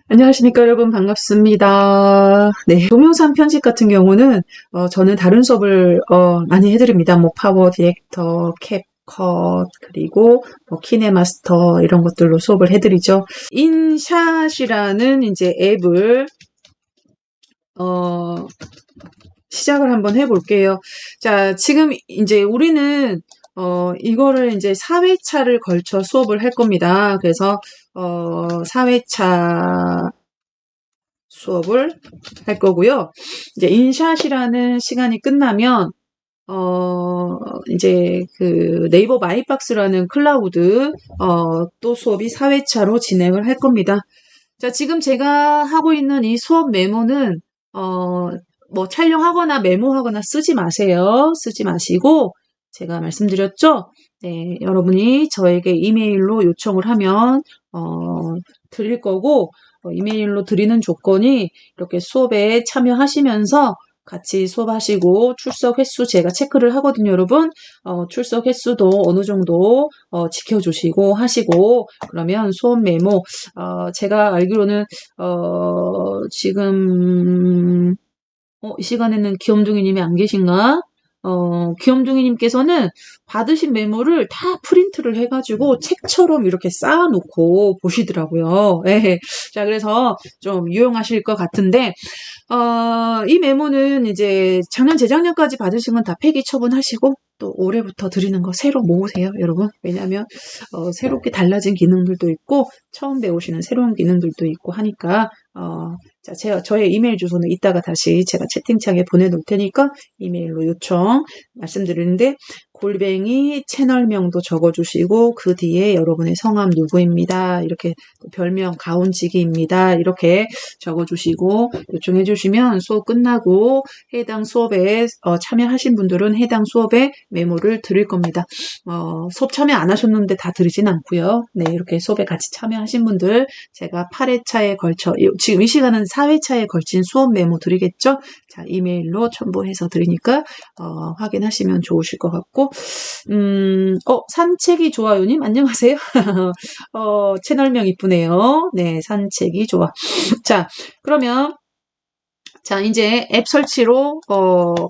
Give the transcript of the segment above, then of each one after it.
안녕하십니까 여러분 반갑습니다. 네, 동영상 편집 같은 경우는 저는 다른 수업을 많이 해드립니다. 뭐 파워 디렉터, 캡컷 그리고 뭐 키네마스터 이런 것들로 수업을 해드리죠. 인샷이라는 이제 앱을 시작을 한번 해볼게요. 자, 지금 이제 우리는 이거를 이제 4회차를 걸쳐 수업을 할 겁니다. 그래서 4회차 수업을 할 거고요. 이제 인샷이라는 시간이 끝나면 이제 그 네이버 마이박스라는 클라우드 또 수업이 4회차로 진행을 할 겁니다. 자, 지금 제가 하고 있는 이 수업 메모는 뭐 촬영하거나 메모하거나 쓰지 마세요. 쓰지 마시고 제가 말씀드렸죠? 네, 여러분이 저에게 이메일로 요청을 하면 드릴 거고 이메일로 드리는 조건이 이렇게 수업에 참여하시면서 같이 수업하시고 출석 횟수 제가 체크를 하거든요, 여러분. 출석 횟수도 어느 정도 지켜주시고 하시고 그러면 수업 메모 제가 알기로는 지금 이 시간에는 귀염둥이님이 안 계신가? 귀염둥이님께서는 받으신 메모를 다 프린트를 해가지고 책처럼 이렇게 쌓아놓고 보시더라고요. 예. 자, 그래서 좀 유용하실 것 같은데, 이 메모는 이제 작년, 재작년까지 받으신 건 다 폐기 처분하시고, 또 올해부터 드리는 거 새로 모으세요, 여러분. 왜냐면, 새롭게 달라진 기능들도 있고, 처음 배우시는 새로운 기능들도 있고 하니까, 자, 저의 이메일 주소는 이따가 다시 제가 채팅창에 보내놓을 테니까 이메일로 요청 말씀드리는데 골뱅이 채널명도 적어주시고 그 뒤에 여러분의 성함 누구입니다. 이렇게 별명 가온지기입니다. 이렇게 적어주시고 요청해 주시면 수업 끝나고 해당 수업에 참여하신 분들은 해당 수업에 메모를 드릴 겁니다. 수업 참여 안 하셨는데 다 드리진 않고요. 네, 이렇게 수업에 같이 참여하신 분들 제가 8회차에 걸쳐 지금 이 시간은 4회차에 걸친 수업 메모 드리겠죠? 자, 이메일로 첨부해서 드리니까 확인하시면 좋으실 것 같고 산책이 좋아요님 안녕하세요. 채널명 이쁘네요. 네, 산책이 좋아. 자, 그러면 자, 이제 앱 설치로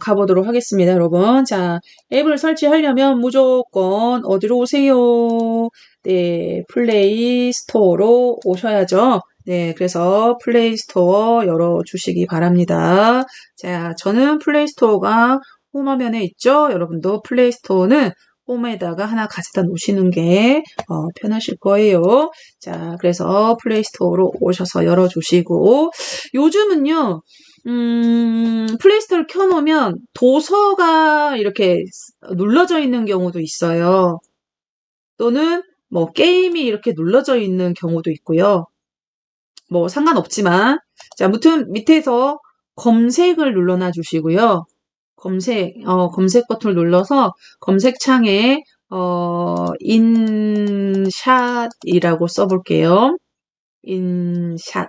가보도록 하겠습니다, 여러분. 자, 앱을 설치하려면 무조건 어디로 오세요? 네, 플레이 스토어로 오셔야죠. 네, 그래서 플레이 스토어 열어주시기 바랍니다. 자, 저는 플레이 스토어가 홈화면에 있죠? 여러분도 플레이 스토어는 홈에다가 하나 가져다 놓으시는 게 편하실 거예요. 자, 그래서 플레이 스토어로 오셔서 열어주시고 요즘은요. 플레이스토어를 켜놓으면 도서가 이렇게 눌러져 있는 경우도 있어요. 또는 뭐 게임이 이렇게 눌러져 있는 경우도 있고요. 뭐 상관없지만 자, 아무튼 밑에서 검색을 눌러놔 주시고요. 검색 버튼을 눌러서 검색창에 인샷이라고 써볼게요. 인샷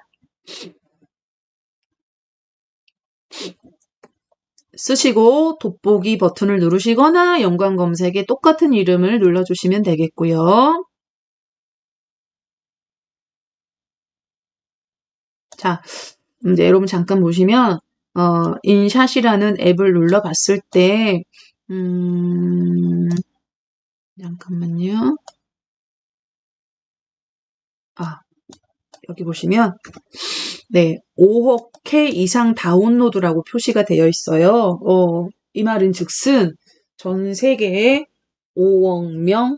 쓰시고 돋보기 버튼을 누르시거나 연관 검색에 똑같은 이름을 눌러주시면 되겠고요. 자, 이제 여러분 잠깐 보시면 인샷이라는 앱을 눌러봤을 때 잠깐만요. 여기 보시면 네, 5억 K 이상 다운로드라고 표시가 되어 있어요. 이 말은 즉슨 전 세계에 5억 명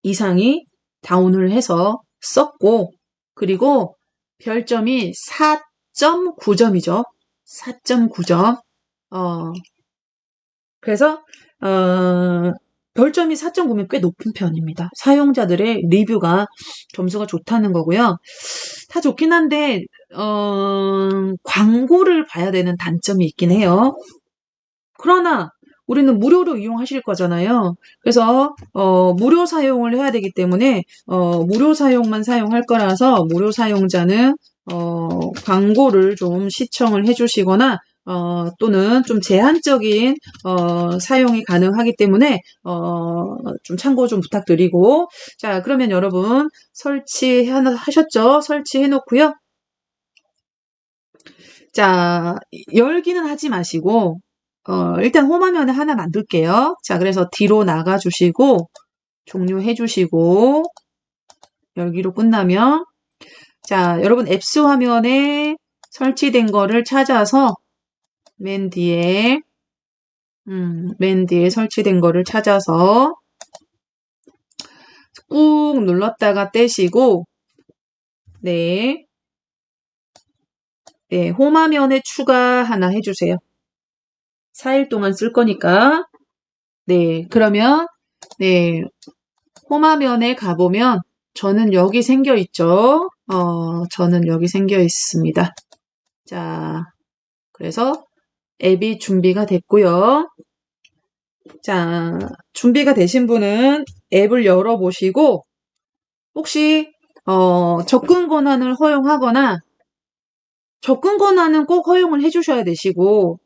이상이 다운을 해서 썼고 그리고 별점이 4.9점이죠. 4.9점. 그래서 별점이 4.9면 꽤 높은 편입니다. 사용자들의 리뷰가 점수가 좋다는 거고요. 다 좋긴 한데 광고를 봐야 되는 단점이 있긴 해요. 그러나 우리는 무료로 이용하실 거잖아요. 그래서 무료 사용을 해야 되기 때문에 무료 사용만 사용할 거라서 무료 사용자는 광고를 좀 시청을 해주시거나 또는 좀 제한적인 사용이 가능하기 때문에 좀 참고 좀 부탁드리고. 자, 그러면 여러분 설치하셨죠? 설치해 놓고요. 자, 열기는 하지 마시고 일단 홈화면을 하나 만들게요. 자, 그래서 뒤로 나가 주시고 종료해 주시고 열기로 끝나면, 자, 여러분 앱스 화면에 설치된 거를 찾아서 맨 뒤에 설치된 거를 찾아서 꾹 눌렀다가 떼시고, 네, 홈화면에 추가 하나 해주세요. 4일 동안 쓸 거니까. 네, 그러면 네, 홈화면에 가보면 저는 여기 생겨 있죠. 저는 여기 생겨 있습니다. 자, 그래서 앱이 준비가 됐고요. 자, 준비가 되신 분은 앱을 열어보시고 혹시 접근 권한을 허용하거나, 접근 권한은 꼭 허용을 해주셔야 되시고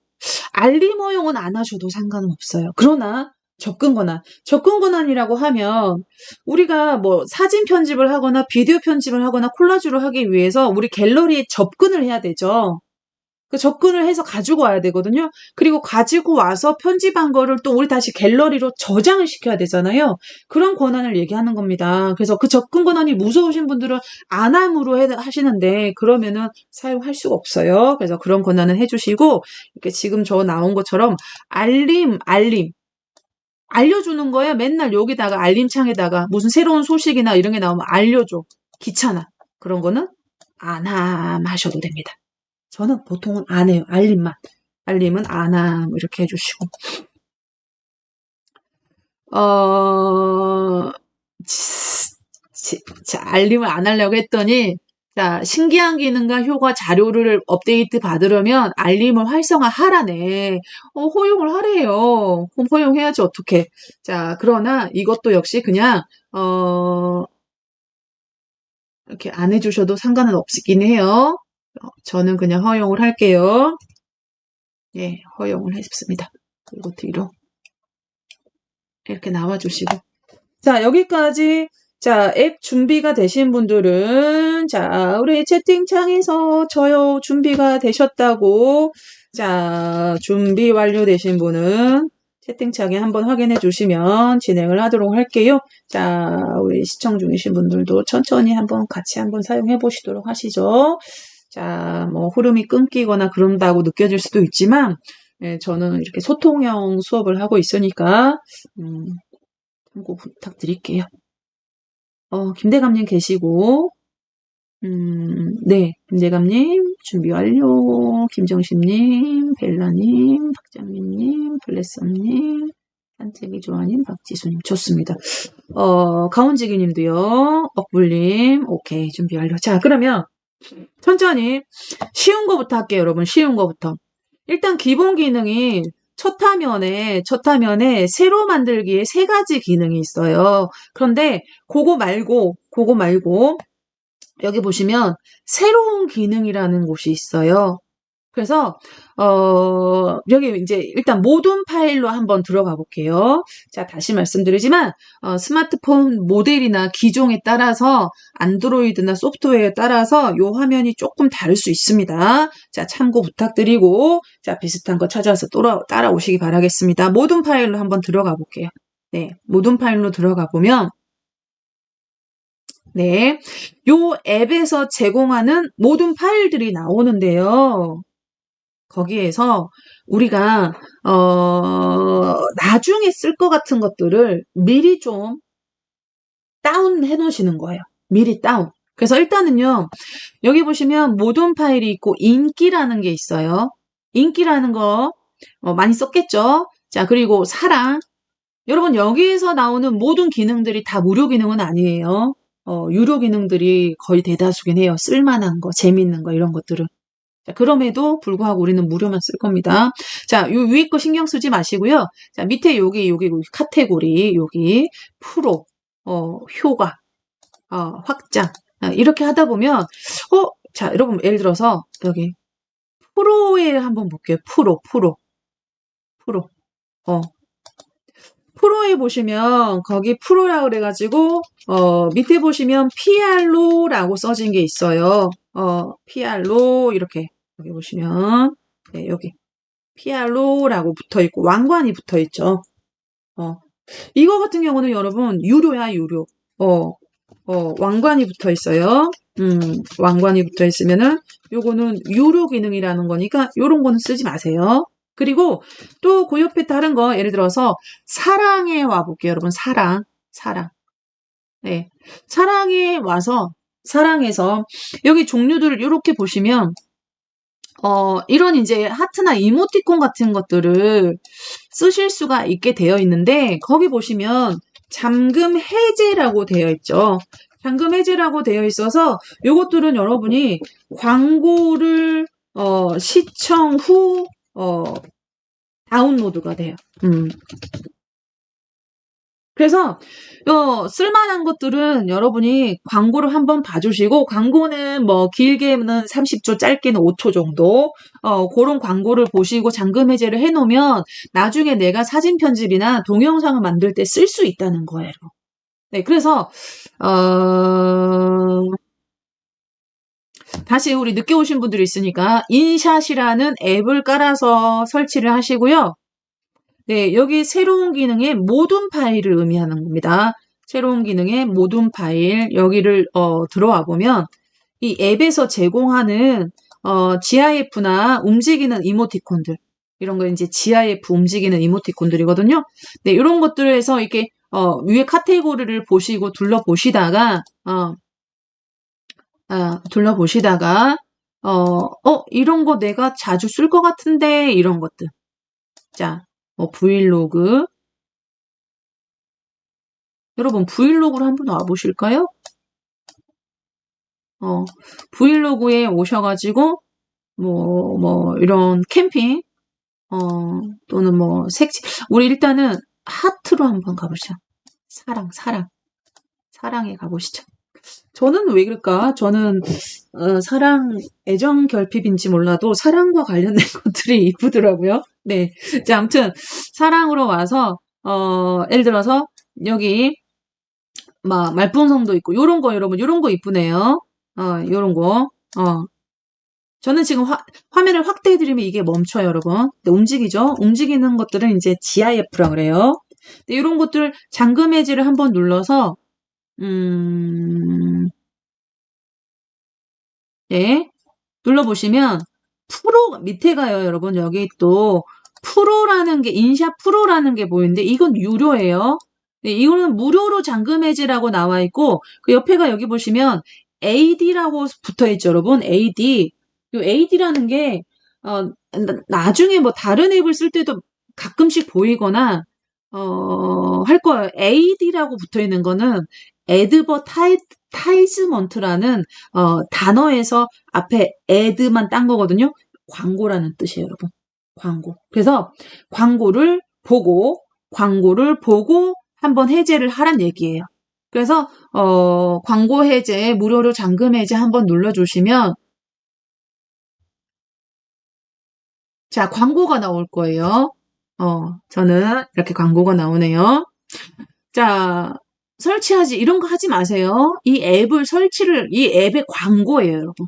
알림 허용은 안 하셔도 상관은 없어요. 그러나 접근 권한이라고 하면 우리가 뭐 사진 편집을 하거나 비디오 편집을 하거나 콜라주를 하기 위해서 우리 갤러리에 접근을 해야 되죠. 그 접근을 해서 가지고 와야 되거든요. 그리고 가지고 와서 편집한 거를 또 우리 다시 갤러리로 저장을 시켜야 되잖아요. 그런 권한을 얘기하는 겁니다. 그래서 그 접근 권한이 무서우신 분들은 안함으로 하시는데 그러면은 사용할 수가 없어요. 그래서 그런 권한은 해주시고, 이렇게 지금 저 나온 것처럼 알림 알려주는 거예요. 맨날 여기다가 알림창에다가 무슨 새로운 소식이나 이런 게 나오면 알려줘. 귀찮아. 그런 거는 안 하셔도 됩니다. 저는 보통은 안 해요. 알림은 안함 이렇게 해주시고. 자, 알림을 안 하려고 했더니, 자, 신기한 기능과 효과 자료를 업데이트 받으려면 알림을 활성화하라네. 허용을 하래요. 그럼 허용해야지 어떡해. 자, 그러나 이것도 역시 그냥 이렇게 안 해주셔도 상관은 없긴 해요. 저는 그냥 허용을 할게요. 예, 허용을 했습니다. 그리고 뒤로 이렇게 나와주시고. 자, 여기까지. 자, 앱 준비가 되신 분들은, 자, 우리 채팅창에서 저요, 준비가 되셨다고. 자, 준비 완료되신 분은 채팅창에 한번 확인해 주시면 진행을 하도록 할게요. 자, 우리 시청 중이신 분들도 천천히 같이 한번 사용해 보시도록 하시죠. 자, 뭐, 흐름이 끊기거나 그런다고 느껴질 수도 있지만, 예, 저는 이렇게 소통형 수업을 하고 있으니까, 참고 부탁드릴게요. 김대감님 계시고, 네, 김대감님 준비 완료. 김정심님, 벨라님, 박장민님, 블레썸님, 산책이 좋아님, 박지수님, 좋습니다. 가온지기님도요, 억불님, 오케이, 준비 완료. 자, 그러면 천천히 쉬운 거부터 할게요, 여러분. 쉬운 거부터. 일단 기본 기능이 첫 화면에 새로 만들기에 3가지 기능이 있어요. 그런데 그거 말고 여기 보시면 새로운 기능이라는 곳이 있어요. 그래서 여기 이제 일단 모든 파일로 한번 들어가 볼게요. 자, 다시 말씀드리지만 스마트폰 모델이나 기종에 따라서 안드로이드나 소프트웨어에 따라서 이 화면이 조금 다를 수 있습니다. 자, 참고 부탁드리고, 자, 비슷한 거 찾아서 따라오시기 바라겠습니다. 모든 파일로 한번 들어가 볼게요. 네, 모든 파일로 들어가 보면, 네, 요 앱에서 제공하는 모든 파일들이 나오는데요. 거기에서 우리가 나중에 쓸 것 같은 것들을 미리 좀 다운해 놓으시는 거예요. 미리 다운. 그래서 일단은요, 여기 보시면 모든 파일이 있고 인기라는 게 있어요. 인기라는 거 많이 썼겠죠? 자, 그리고 사랑. 여러분, 여기에서 나오는 모든 기능들이 다 무료 기능은 아니에요. 유료 기능들이 거의 대다수긴 해요. 쓸만한 거, 재밌는 거, 이런 것들은. 자, 그럼에도 불구하고 우리는 무료만 쓸 겁니다. 자, 요 위에 거 신경 쓰지 마시고요. 자, 밑에 여기 카테고리, 여기 프로, 효과, 확장. 이렇게 하다 보면, 자, 여러분, 예를 들어서 여기 프로에 한번 볼게요. 프로. 어. 프로에 보시면 거기 프로라고 그래가지고 밑에 보시면 피알로라고 써진 게 있어요. 피알로 이렇게 여기 보시면 네, 여기 피알로라고 붙어 있고 왕관이 붙어 있죠. 이거 같은 경우는 여러분 유료야 유료. 왕관이 붙어 있어요. 왕관이 붙어 있으면은 요거는 유료 기능이라는 거니까 요런 거는 쓰지 마세요. 그리고 또 그 옆에 다른 거 예를 들어서 사랑에 와 볼게요, 여러분. 사랑. 네. 사랑에 와서 사랑에서 여기 종류들을 이렇게 보시면 이런 이제 하트나 이모티콘 같은 것들을 쓰실 수가 있게 되어 있는데 거기 보시면 잠금 해제라고 되어 있죠. 잠금 해제라고 되어 있어서 요것들은 여러분이 광고를 시청 후 다운로드가 돼요. 그래서 쓸만한 것들은 여러분이 광고를 한번 봐주시고 광고는 뭐 길게는 30초 짧게는 5초 정도 그런 광고를 보시고 잠금 해제를 해놓으면 나중에 내가 사진 편집이나 동영상을 만들 때 쓸 수 있다는 거예요. 네, 그래서 다시 우리 늦게 오신 분들이 있으니까 인샷이라는 앱을 깔아서 설치를 하시고요. 네, 여기 새로운 기능의 모든 파일을 의미하는 겁니다. 새로운 기능의 모든 파일 여기를 들어와 보면 이 앱에서 제공하는 GIF나 움직이는 이모티콘들 이런 거 이제 GIF 움직이는 이모티콘들이거든요. 네, 이런 것들에서 이렇게 위에 카테고리를 보시고 둘러보시다가 이런 거 내가 자주 쓸 것 같은데 이런 것들. 자, 브이로그. 여러분, 브이로그로 한번 와보실까요? 브이로그에 오셔가지고, 이런 캠핑, 또는 우리 일단은 하트로 한번 가보시죠. 사랑에 가보시죠. 저는 왜 그럴까? 저는, 사랑, 애정 결핍인지 몰라도 사랑과 관련된 것들이 이쁘더라고요. 네. 자, 아무튼, 사랑으로 와서, 예를 들어서, 여기, 말풍선도 있고, 요런 거, 여러분, 요런 거 이쁘네요. 요런 거. 저는 지금 화면을 확대해드리면 이게 멈춰요, 여러분. 근데 움직이죠? 움직이는 것들은 이제 GIF라 그래요. 근데 이런 것들 잠금 해지를 한번 눌러서, 네. 눌러보시면, 밑에 가요, 여러분. 여기 또, 인샷 프로라는 게 보이는데, 이건 유료예요. 네, 이거는 무료로 잠금 해지라고 나와 있고, 그 옆에가 여기 보시면, AD라고 붙어 있죠, 여러분. AD. 이 AD라는 게, 나중에 다른 앱을 쓸 때도 가끔씩 보이거나, 할 거예요. AD라고 붙어 있는 거는, 애드버타이즈먼트라는 단어에서 앞에 애드만 딴 거거든요. 광고라는 뜻이에요, 여러분. 광고. 그래서 광고를 보고 한번 해제를 하란 얘기예요. 그래서 광고 해제, 무료로 잠금 해제 한번 눌러주시면 자, 광고가 나올 거예요. 저는 이렇게 광고가 나오네요. 자, 이런 거 하지 마세요. 이 앱의 광고예요, 여러분.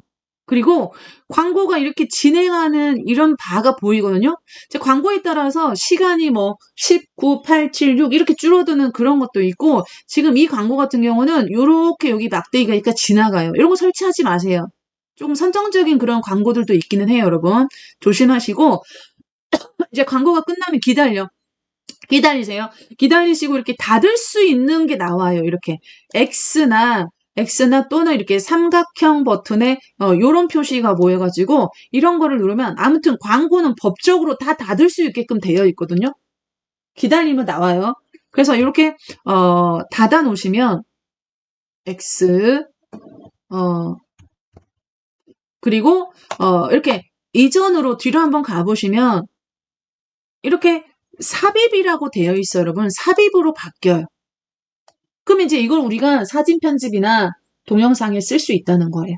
그리고 광고가 이렇게 진행하는 이런 바가 보이거든요. 광고에 따라서 시간이 19, 8, 7, 6 이렇게 줄어드는 그런 것도 있고, 지금 이 광고 같은 경우는 요렇게 여기 막대기가 있으니까 지나가요. 이런 거 설치하지 마세요. 조금 선정적인 그런 광고들도 있기는 해요, 여러분. 조심하시고, 이제 광고가 끝나면 기다리세요. 기다리시고 이렇게 닫을 수 있는 게 나와요. 이렇게 X나 또는 이렇게 삼각형 버튼에 요런 표시가 보여가지고 이런 거를 누르면 아무튼 광고는 법적으로 다 닫을 수 있게끔 되어 있거든요. 기다리면 나와요. 그래서 이렇게 닫아 놓으시면 X 그리고 이렇게 이전으로 뒤로 한번 가보시면 이렇게 삽입이라고 되어 있어요, 여러분. 삽입으로 바뀌어요. 그럼 이제 이걸 우리가 사진 편집이나 동영상에 쓸 수 있다는 거예요.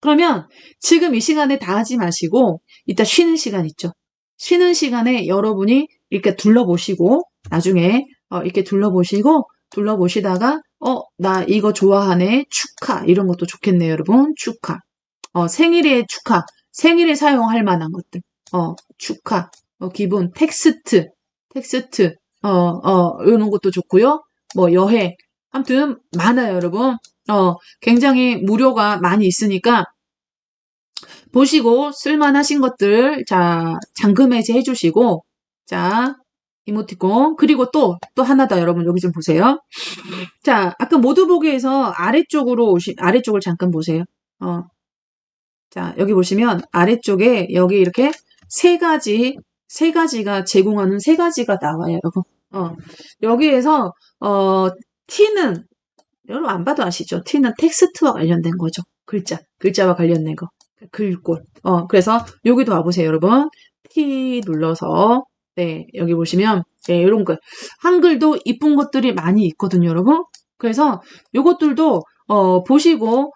그러면 지금 이 시간에 다 하지 마시고 이따 쉬는 시간 있죠. 쉬는 시간에 여러분이 이렇게 둘러보시고 나중에 이렇게 둘러보시다가 나 이거 좋아하네. 축하. 이런 것도 좋겠네요, 여러분. 축하. 생일에 축하. 생일에 사용할 만한 것들. 축하. 기분. 텍스트. 이런 것도 좋고요. 뭐 여행. 아무튼 많아요, 여러분. 굉장히 무료가 많이 있으니까 보시고 쓸만하신 것들 자 잠금 해제 해주시고 자 이모티콘 그리고 또 하나 더 여러분 여기 좀 보세요. 자 아까 모두 보기에서 아래쪽을 잠깐 보세요. 자 여기 보시면 아래쪽에 여기 이렇게 세 가지가 제공하는 세 가지가 나와요, 여러분. 여기에서 T는 여러분 안 봐도 아시죠? T는 텍스트와 관련된 거죠. 글자와 관련된 거. 글꼴. 그래서 여기도 와보세요, 여러분. T 눌러서 네 여기 보시면 네, 이런 거 한글도 이쁜 것들이 많이 있거든요, 여러분. 그래서 요것들도 보시고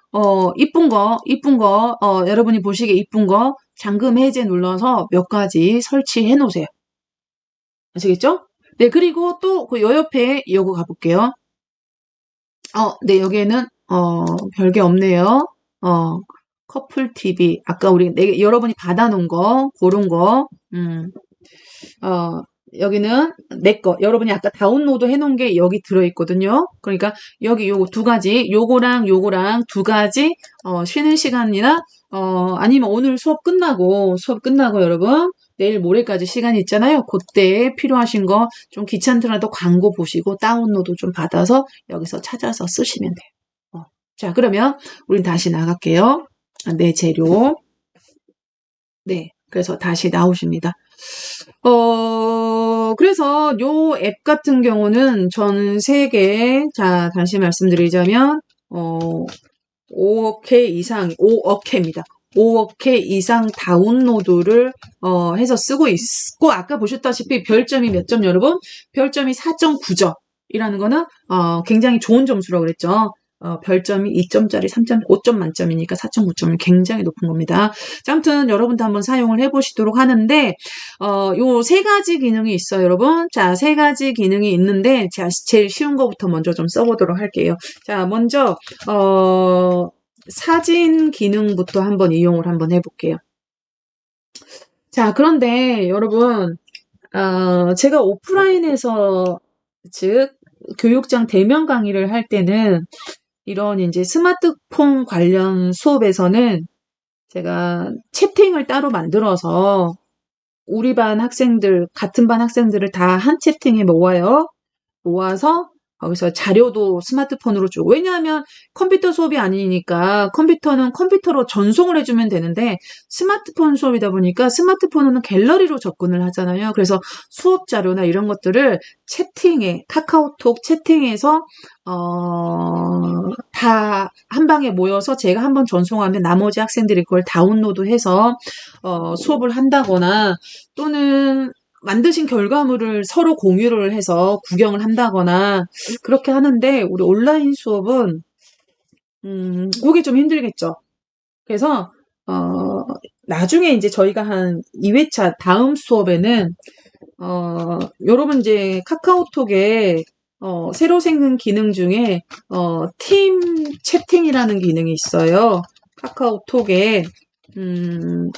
이쁜 거 여러분이 보시기에 이쁜 거 잠금 해제 눌러서 몇 가지 설치해 놓으세요. 아시겠죠? 네 그리고 또 그 요 옆에 요거 가볼게요. 네 여기에는 별게 없네요. 커플 TV 아까 여러분이 받아놓은 거 그런 거 여기는 내 거 여러분이 아까 다운로드 해놓은 게 여기 들어있거든요. 그러니까 여기 요거 두 가지 요거랑 두 가지 쉬는 시간이나 아니면 오늘 수업 끝나고 여러분 내일 모레까지 시간이 있잖아요. 그때 필요하신 거 좀 귀찮더라도 광고 보시고 다운로드 좀 받아서 여기서 찾아서 쓰시면 돼요. 자 그러면 우린 다시 나갈게요. 내 재료. 네, 그래서 다시 나오십니다. 그래서 요 앱 같은 경우는 저는 3개, 자, 다시 말씀드리자면, 5억 회 이상, 5억 회입니다. 5억 회 이상 다운로드를, 해서 쓰고 있고, 아까 보셨다시피 별점이 몇 점, 여러분? 별점이 4.9점. 이라는 거는, 굉장히 좋은 점수라고 그랬죠. 별점이 2점짜리 3점, 5점 만점이니까 4.9점이 굉장히 높은 겁니다. 자, 아무튼 여러분도 한번 사용을 해보시도록 하는데, 요 3가지 기능이 있어요, 여러분. 자, 3가지 기능이 있는데, 제일 쉬운 거부터 먼저 좀 써보도록 할게요. 자, 먼저, 사진 기능부터 한번 이용을 한번 해볼게요. 자, 그런데 여러분, 제가 오프라인에서, 즉, 교육장 대면 강의를 할 때는 이런 이제 스마트폰 관련 수업에서는 제가 채팅을 따로 만들어서 우리 반 학생들, 같은 반 학생들을 다 한 채팅에 모아서 거기서 자료도 스마트폰으로 주고 왜냐하면 컴퓨터 수업이 아니니까 컴퓨터는 컴퓨터로 전송을 해주면 되는데 스마트폰 수업이다 보니까 스마트폰은 갤러리로 접근을 하잖아요. 그래서 수업 자료나 이런 것들을 카카오톡 채팅에서 다 한 방에 모여서 제가 한번 전송하면 나머지 학생들이 그걸 다운로드해서 수업을 한다거나 또는 만드신 결과물을 서로 공유를 해서 구경을 한다거나 그렇게 하는데 우리 온라인 수업은 그게 좀 힘들겠죠. 그래서 나중에 이제 저희가 한 2회차 다음 수업에는 여러분 이제 카카오톡에 새로 생긴 기능 중에 팀 채팅이라는 기능이 있어요. 카카오톡에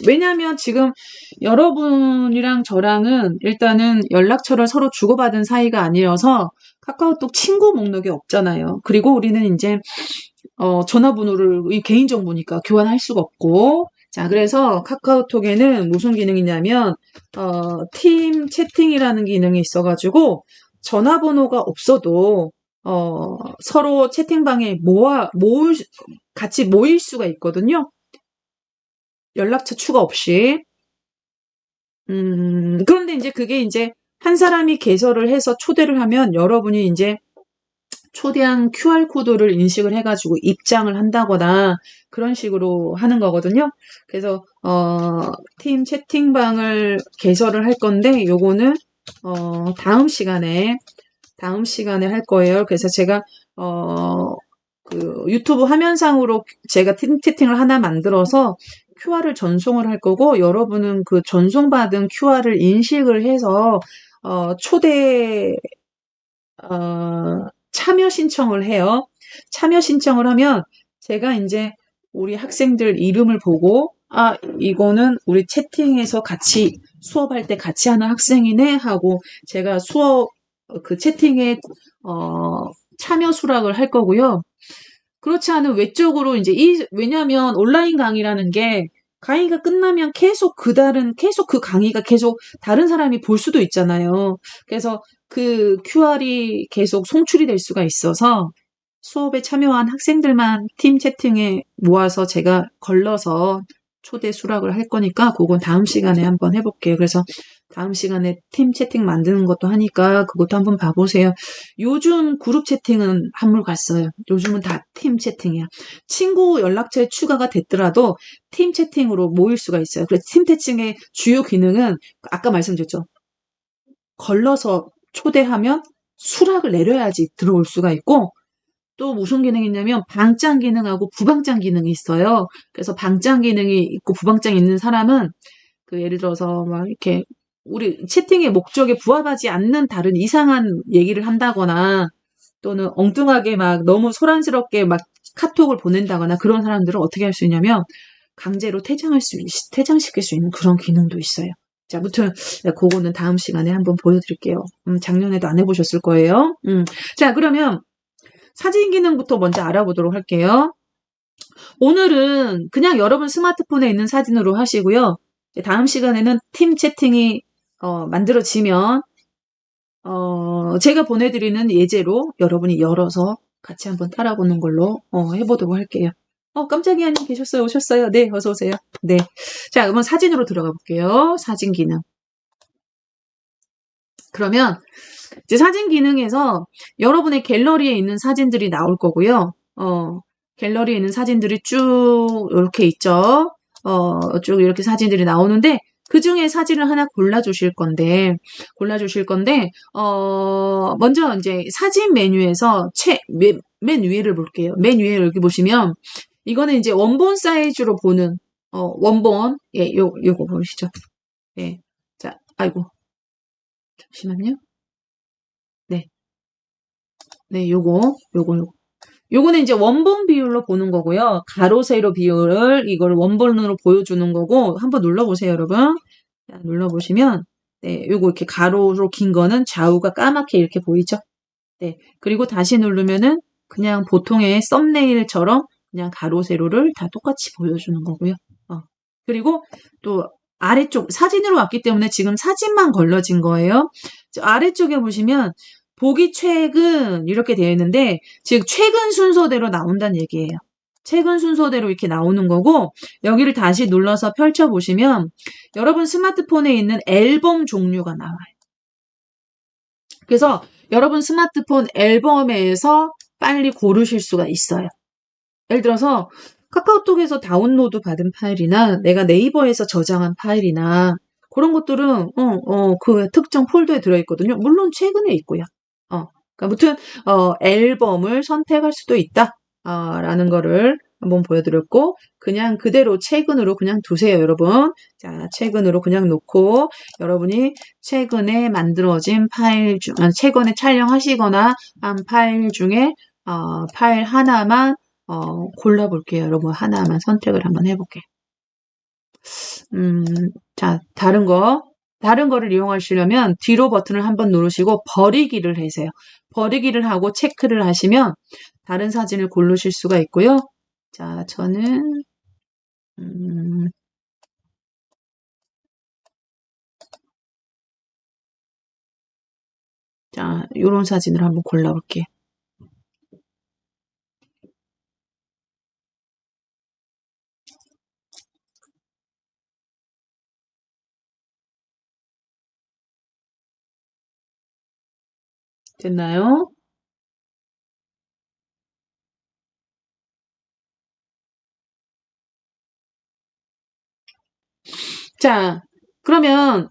왜냐면 지금 여러분이랑 저랑은 일단은 연락처를 서로 주고받은 사이가 아니어서 카카오톡 친구 목록이 없잖아요. 그리고 우리는 이제 전화번호를 개인정보니까 교환할 수가 없고 자 그래서 카카오톡에는 무슨 기능이 있냐면 팀 채팅이라는 기능이 있어가지고 전화번호가 없어도 서로 채팅방에 같이 모일 수가 있거든요. 연락처 추가 없이. 그런데 이제 그게 이제 한 사람이 개설을 해서 초대를 하면 여러분이 이제 초대한 QR코드를 인식을 해가지고 입장을 한다거나 그런 식으로 하는 거거든요. 그래서, 팀 채팅방을 개설을 할 건데, 요거는, 다음 시간에 할 거예요. 그래서 제가, 유튜브 화면상으로 제가 팀 채팅을 하나 만들어서 QR을 전송을 할 거고, 여러분은 그 전송받은 QR을 인식을 해서, 초대, 참여 신청을 해요. 참여 신청을 하면 제가 이제 우리 학생들 이름을 보고, 아, 이거는 우리 채팅에서 같이 수업할 때 같이 하는 학생이네 하고 제가 수업 그 채팅에 참여 수락을 할 거고요. 그렇지 않은 외적으로 이제 왜냐면 온라인 강의라는 게 강의가 끝나면 계속 그 강의가 계속 다른 사람이 볼 수도 있잖아요. 그래서 그 QR이 계속 송출이 될 수가 있어서 수업에 참여한 학생들만 팀 채팅에 모아서 제가 걸러서 초대 수락을 할 거니까 그건 다음 시간에 한번 해볼게요. 그래서 다음 시간에 팀 채팅 만드는 것도 하니까 그것도 한번 봐보세요. 요즘 그룹 채팅은 한물 갔어요. 요즘은 다 팀 채팅이야. 친구 연락처에 추가가 됐더라도 팀 채팅으로 모일 수가 있어요. 그래서 팀 채팅의 주요 기능은 아까 말씀드렸죠. 걸러서 초대하면 수락을 내려야지 들어올 수가 있고 또 무슨 기능이 있냐면 방짱 기능하고 부방짱 기능이 있어요. 그래서 방짱 기능이 있고 부방짱 있는 사람은 그 예를 들어서 막 이렇게 우리 채팅의 목적에 부합하지 않는 다른 이상한 얘기를 한다거나 또는 엉뚱하게 막 너무 소란스럽게 막 카톡을 보낸다거나 그런 사람들은 어떻게 할 수 있냐면 강제로 퇴장시킬 수 있는 그런 기능도 있어요. 자, 아무튼 그거는 다음 시간에 한번 보여드릴게요. 작년에도 안 해보셨을 거예요. 자, 그러면 사진 기능부터 먼저 알아보도록 할게요. 오늘은 그냥 여러분 스마트폰에 있는 사진으로 하시고요. 다음 시간에는 팀 채팅이 만들어지면 제가 보내드리는 예제로 여러분이 열어서 같이 한번 따라보는 걸로 해보도록 할게요. 깜짝이야 님 계셨어요? 오셨어요? 네, 어서 오세요. 네. 자, 그러면 사진으로 들어가 볼게요. 사진 기능. 그러면 이제 사진 기능에서 여러분의 갤러리에 있는 사진들이 나올 거고요. 갤러리에 있는 사진들이 쭉 이렇게 있죠. 쭉 이렇게 사진들이 나오는데 그 중에 사진을 하나 골라주실 건데, 먼저 이제 사진 메뉴에서 맨 위에를 볼게요. 맨 위에 여기 보시면 이거는 이제 원본 사이즈로 보는, 원본, 예, 요거 보시죠. 예. 자, 아이고, 잠시만요. 네. 네, 요거. 요거는 이제 원본 비율로 보는 거고요. 가로, 세로 비율을 이걸 원본으로 보여주는 거고, 한번 눌러보세요, 여러분. 자, 눌러보시면, 네, 요거 이렇게 가로로 긴 거는 좌우가 까맣게 이렇게 보이죠? 네. 그리고 다시 누르면은 그냥 보통의 썸네일처럼 그냥 가로, 세로를 다 똑같이 보여주는 거고요. 그리고 또 아래쪽, 사진으로 왔기 때문에 지금 사진만 걸러진 거예요. 아래쪽에 보시면 보기 최근 이렇게 되어 있는데 즉 최근 순서대로 나온다는 얘기예요. 최근 순서대로 이렇게 나오는 거고 여기를 다시 눌러서 펼쳐보시면 여러분 스마트폰에 있는 앨범 종류가 나와요. 그래서 여러분 스마트폰 앨범에서 빨리 고르실 수가 있어요. 예를 들어서 카카오톡에서 다운로드 받은 파일이나 내가 네이버에서 저장한 파일이나 그런 것들은 그 특정 폴더에 들어있거든요. 물론 최근에 있고요. 그러니까 아무튼 앨범을 선택할 수도 있다. 라는 거를 한번 보여드렸고 그냥 그대로 최근으로 그냥 두세요, 여러분. 자, 최근으로 그냥 놓고 여러분이 최근에 만들어진 파일 중, 최근에 촬영하시거나 한 파일 중에 파일 하나만 골라볼게요. 여러분 하나만 선택을 한번 해볼게요. 자, 다른 거를 이용하시려면 뒤로 버튼을 한번 누르시고 버리기를 하세요. 버리기를 하고 체크를 하시면 다른 사진을 고르실 수가 있고요. 자, 저는 자, 요런 사진을 한번 골라볼게요. 됐나요? 자, 그러면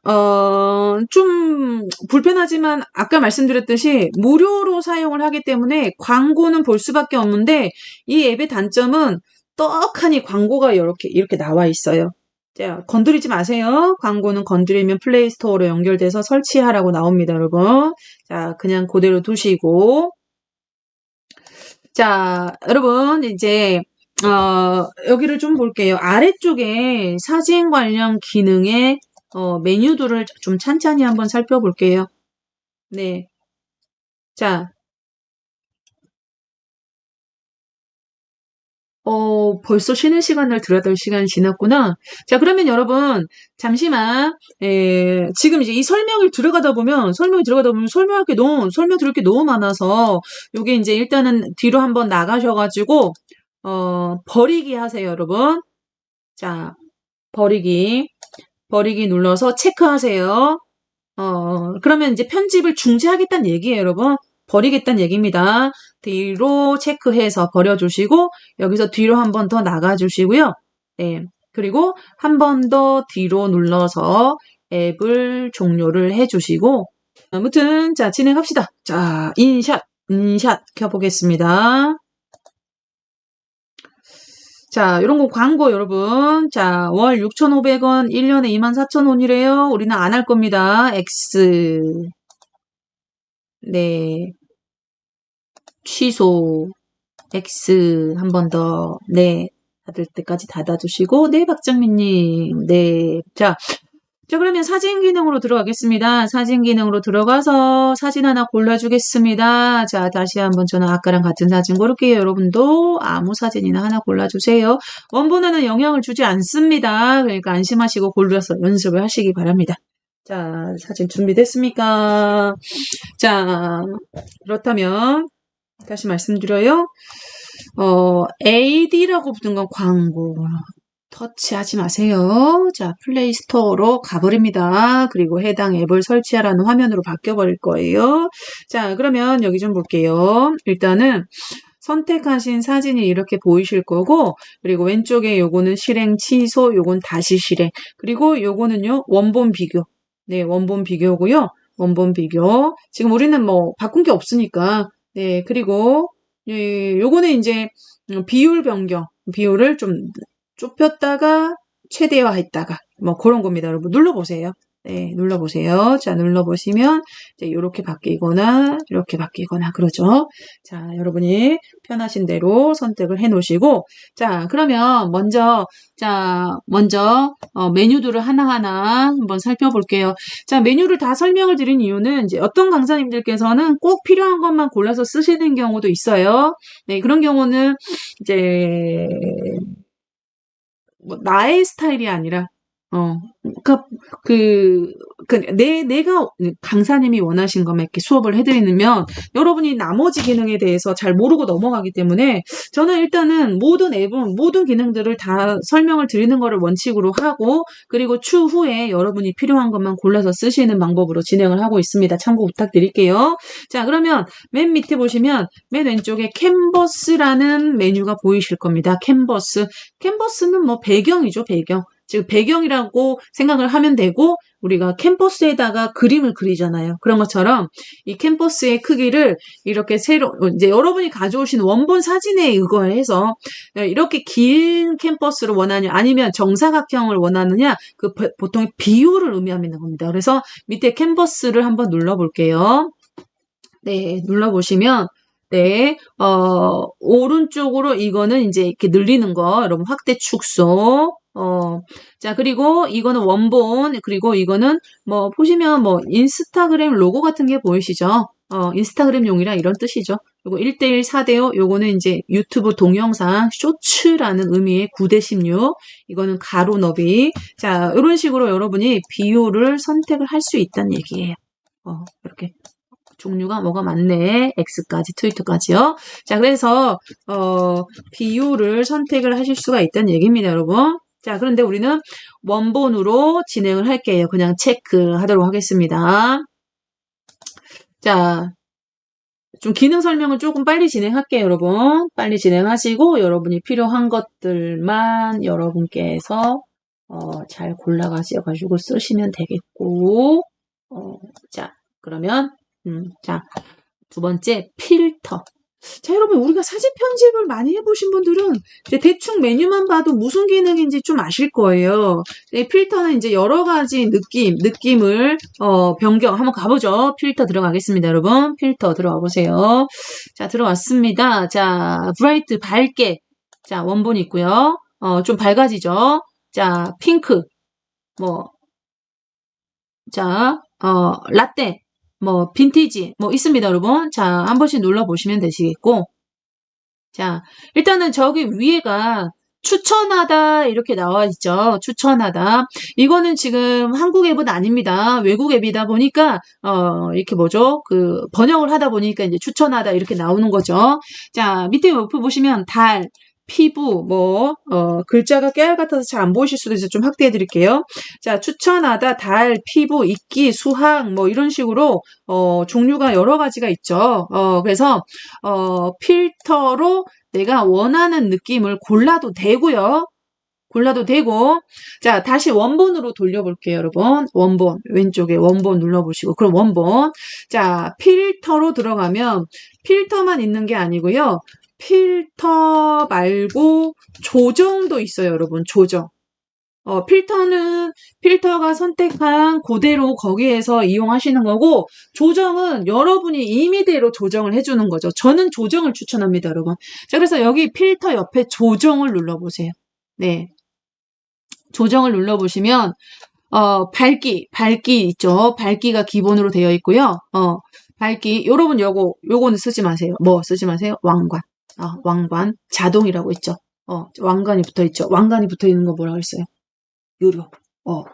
좀 불편하지만 아까 말씀드렸듯이 무료로 사용을 하기 때문에 광고는 볼 수밖에 없는데 이 앱의 단점은 떡하니 광고가 이렇게 나와 있어요. 자, 건드리지 마세요. 광고는 건드리면 플레이 스토어로 연결돼서 설치하라고 나옵니다, 여러분. 자, 그냥 그대로 두시고. 자, 여러분, 이제, 여기를 좀 볼게요. 아래쪽에 사진 관련 기능의 메뉴들을 좀 찬찬히 한번 살펴볼게요. 네. 자, 벌써 쉬는 시간을 들여야 될 시간이 지났구나. 자, 그러면 여러분, 잠시만, 지금 이제 이 설명을 들어가다 보면 설명 드릴 게 너무 많아서, 요게 이제 일단은 뒤로 한번 나가셔가지고, 버리기 하세요, 여러분. 자, 버리기. 버리기 눌러서 체크하세요. 그러면 이제 편집을 중지하겠다는 얘기예요, 여러분. 버리겠다는 얘기입니다. 뒤로 체크해서 버려주시고, 여기서 뒤로 한 번 더 나가주시고요. 네. 그리고 한 번 더 뒤로 눌러서 앱을 종료를 해주시고, 아무튼, 자, 진행합시다. 자, 인샷 켜보겠습니다. 자, 요런 거 광고 여러분. 자, 월 6,500원, 1년에 24,000원이래요. 우리는 안 할 겁니다. X. 네. 취소. X. 한 번 더. 네. 닫을 때까지 닫아주시고. 네, 박정민님. 네. 자, 그러면 사진 기능으로 들어가겠습니다. 사진 기능으로 들어가서 사진 하나 골라주겠습니다. 자, 다시 한번 저는 아까랑 같은 사진 고를게요. 여러분도 아무 사진이나 하나 골라주세요. 원본에는 영향을 주지 않습니다. 그러니까 안심하시고 골라서 연습을 하시기 바랍니다. 자, 사진 준비됐습니까? 자, 그렇다면 다시 말씀드려요. AD라고 붙은 건 광고. 터치하지 마세요. 자, 플레이 스토어로 가버립니다. 그리고 해당 앱을 설치하라는 화면으로 바뀌어버릴 거예요. 자, 그러면 여기 좀 볼게요. 일단은 선택하신 사진이 이렇게 보이실 거고, 그리고 왼쪽에 요거는 실행 취소, 요건 다시 실행. 그리고 요거는요, 원본 비교. 네, 원본 비교고요. 원본 비교. 지금 우리는 뭐 바꾼 게 없으니까. 네, 그리고 요거는 이제 비율 변경. 비율을 좀 좁혔다가 최대화했다가 뭐 그런 겁니다. 여러분 눌러보세요. 네, 눌러보세요. 자, 눌러보시면 이제 이렇게 바뀌거나 이렇게 바뀌거나 그러죠. 자, 여러분이 편하신 대로 선택을 해 놓으시고 자, 그러면 먼저 메뉴들을 하나하나 한번 살펴볼게요. 자, 메뉴를 다 설명을 드린 이유는 이제 어떤 강사님들께서는 꼭 필요한 것만 골라서 쓰시는 경우도 있어요. 네, 그런 경우는 이제 뭐 나의 스타일이 아니라 그러니까 내가 강사님이 원하신 것만 이렇게 수업을 해드리면 여러분이 나머지 기능에 대해서 잘 모르고 넘어가기 때문에 저는 일단은 모든 앱은 모든 기능들을 다 설명을 드리는 거를 원칙으로 하고 그리고 추후에 여러분이 필요한 것만 골라서 쓰시는 방법으로 진행을 하고 있습니다. 참고 부탁드릴게요. 자, 그러면 맨 밑에 보시면 맨 왼쪽에 캔버스라는 메뉴가 보이실 겁니다. 캔버스는 뭐 배경이죠, 배경. 지금 배경이라고 생각을 하면 되고 우리가 캔버스에다가 그림을 그리잖아요. 그런 것처럼 이 캔버스의 크기를 이렇게 이제 여러분이 가져오신 원본 사진에 의거해서 이렇게 긴 캔버스를 원하냐 아니면 정사각형을 원하느냐 보통 비율을 의미하는 겁니다. 그래서 밑에 캔버스를 한번 눌러볼게요. 네, 눌러보시면 네, 오른쪽으로 이거는 이제 이렇게 늘리는 거, 여러분 확대 축소. 자, 그리고 이거는 원본, 그리고 이거는 뭐 보시면 뭐 인스타그램 로고 같은 게 보이시죠? 인스타그램용이라 이런 뜻이죠. 요거 1대1 4대5, 요거는 이제 유튜브 동영상 쇼츠라는 의미의 9대16, 이거는 가로 너비. 자, 이런 식으로 여러분이 비율을 선택을 할 수 있다는 얘기예요. 이렇게. 종류가 뭐가 많네. X까지, 트위터까지요. 자, 그래서, 비율을 선택을 하실 수가 있다는 얘기입니다, 여러분. 자, 그런데 우리는 원본으로 진행을 할게요. 그냥 체크하도록 하겠습니다. 자, 좀 기능 설명을 조금 빨리 진행할게요, 여러분. 빨리 진행하시고, 여러분이 필요한 것들만 여러분께서 잘 골라가지고 쓰시면 되겠고, 자, 그러면, 자, 두 번째, 필터. 자, 여러분, 우리가 사진 편집을 많이 해보신 분들은 이제 대충 메뉴만 봐도 무슨 기능인지 좀 아실 거예요. 필터는 이제 여러 가지 느낌을, 변경, 한번 가보죠. 필터 들어가겠습니다, 여러분. 필터 들어가 보세요. 자, 들어왔습니다. 자, 브라이트, 밝게. 자, 원본 있고요. 좀 밝아지죠. 자, 핑크. 뭐, 자, 라떼. 뭐, 빈티지. 뭐, 있습니다, 여러분. 자, 한 번씩 눌러보시면 되시겠고. 자, 일단은 저기 위에가 추천하다 이렇게 나와 있죠. 추천하다. 이거는 지금 한국 앱은 아닙니다. 외국 앱이다 보니까 이렇게 뭐죠? 그 번역을 하다 보니까 이제 추천하다 이렇게 나오는 거죠. 자, 밑에 옆에 보시면 달, 피부, 글자가 깨알 같아서 잘 안 보이실 수도 있어서 좀 확대해 드릴게요. 자, 추천하다, 달, 피부, 이끼, 수학, 뭐 이런 식으로 종류가 여러 가지가 있죠. 그래서 필터로 내가 원하는 느낌을 골라도 되고요. 골라도 되고. 자, 다시 원본으로 돌려볼게요, 여러분. 원본. 왼쪽에 원본 눌러보시고. 그럼 원본. 자, 필터로 들어가면 필터만 있는 게 아니고요. 필터 말고 조정도 있어요, 여러분. 조정. 필터가 선택한 그대로 거기에서 이용하시는 거고, 조정은 여러분이 임의대로 조정을 해주는 거죠. 저는 조정을 추천합니다, 여러분. 자, 그래서 여기 필터 옆에 조정을 눌러보세요. 네. 조정을 눌러보시면, 밝기 있죠. 밝기가 기본으로 되어 있고요. 밝기, 여러분 요거는 쓰지 마세요. 뭐 쓰지 마세요? 왕관. 왕관. 자동이라고 있죠. 왕관이 붙어 있죠. 왕관이 붙어 있는 거 뭐라고 했어요? 유료.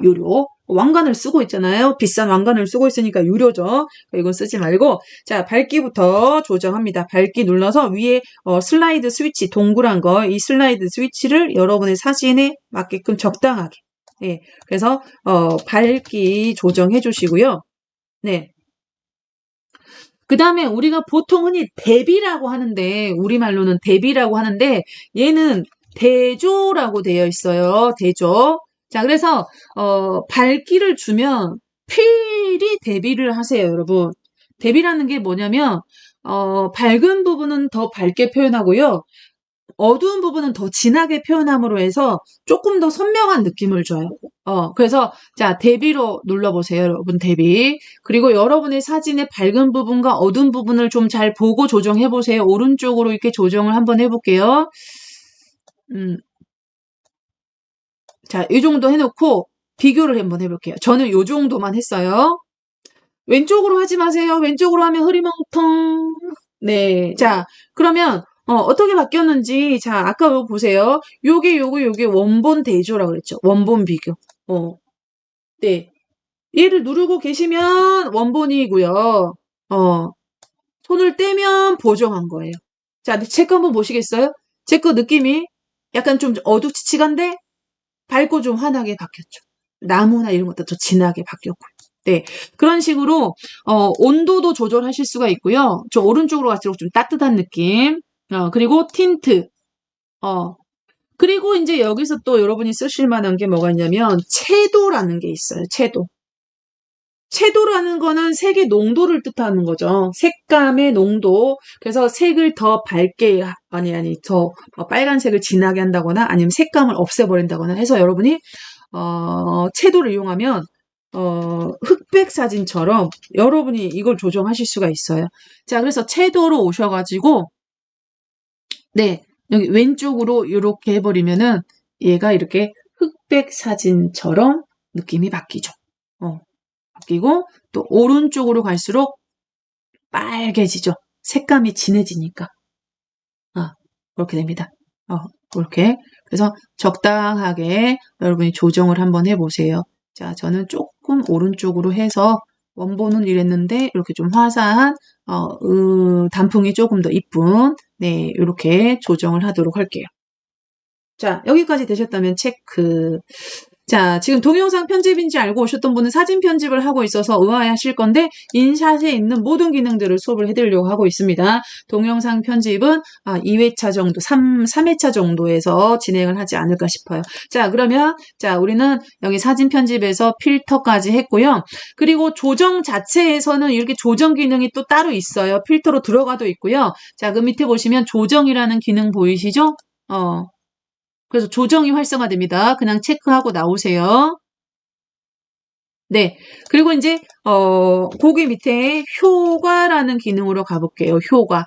유료. 왕관을 쓰고 있잖아요. 비싼 왕관을 쓰고 있으니까 유료죠. 이건 쓰지 말고, 자, 밝기부터 조정합니다. 밝기 눌러서 위에 슬라이드 스위치, 동그란 거, 이 슬라이드 스위치를 여러분의 사진에 맞게끔 적당하게. 네. 그래서, 밝기 조정해 주시고요. 네. 그 다음에 우리가 보통 흔히 대비라고 하는데, 우리말로는 대비라고 하는데, 얘는 대조라고 되어 있어요. 대조. 자, 그래서, 밝기를 주면 필히 대비를 하세요, 여러분. 대비라는 게 뭐냐면, 밝은 부분은 더 밝게 표현하고요. 어두운 부분은 더 진하게 표현함으로 해서 조금 더 선명한 느낌을 줘요. 그래서, 자, 대비로 눌러보세요, 여러분, 대비. 그리고 여러분의 사진의 밝은 부분과 어두운 부분을 좀 잘 보고 조정해보세요. 오른쪽으로 이렇게 조정을 한번 해볼게요. 자, 이 정도 해놓고 비교를 한번 해볼게요. 저는 이 정도만 했어요. 왼쪽으로 하지 마세요. 왼쪽으로 하면 흐리멍텅. 네. 자, 그러면, 어떻게 바뀌었는지, 자, 아까 이거 보세요. 요게 원본 대조라고 그랬죠. 원본 비교. 네. 얘를 누르고 계시면 원본이고요. 손을 떼면 보정한 거예요. 자, 제 거 한번 보시겠어요? 제 거 느낌이 약간 좀 어두치치간데 밝고 좀 환하게 바뀌었죠. 나무나 이런 것도 더 진하게 바뀌었고. 네. 그런 식으로, 온도도 조절하실 수가 있고요. 저 오른쪽으로 갈수록 좀 따뜻한 느낌. 그리고 틴트. 그리고 이제 여기서 또 여러분이 쓰실 만한 게 뭐가 있냐면, 채도라는 게 있어요. 채도. 채도라는 거는 색의 농도를 뜻하는 거죠. 색감의 농도. 그래서 색을 더 밝게, 더 빨간색을 진하게 한다거나 아니면 색감을 없애버린다거나 해서 여러분이, 채도를 이용하면, 흑백 사진처럼 여러분이 이걸 조정하실 수가 있어요. 자, 그래서 채도로 오셔가지고, 네, 여기 왼쪽으로 이렇게 해버리면은 얘가 이렇게 흑백 사진처럼 느낌이 바뀌죠. 바뀌고 또 오른쪽으로 갈수록 빨개지죠. 색감이 진해지니까. 그렇게 됩니다. 그렇게. 그래서 적당하게 여러분이 조정을 한번 해보세요. 자, 저는 조금 오른쪽으로 해서 원본은 이랬는데 이렇게 좀 화사한 단풍이 조금 더 이쁜 네, 이렇게 조정을 하도록 할게요. 자, 여기까지 되셨다면 체크. 자, 지금 동영상 편집인지 알고 오셨던 분은 사진 편집을 하고 있어서 의아해하실 건데 인샷에 있는 모든 기능들을 수업을 해드리려고 하고 있습니다. 동영상 편집은 2회차 정도, 3회차 정도에서 진행을 하지 않을까 싶어요. 자, 그러면 자, 우리는 여기 사진 편집에서 필터까지 했고요. 그리고 조정 자체에서는 이렇게 조정 기능이 또 따로 있어요. 필터로 들어가도 있고요. 자, 그 밑에 보시면 조정이라는 기능 보이시죠? 그래서 조정이 활성화됩니다. 그냥 체크하고 나오세요. 네. 그리고 이제, 거기 밑에 효과라는 기능으로 가볼게요. 효과.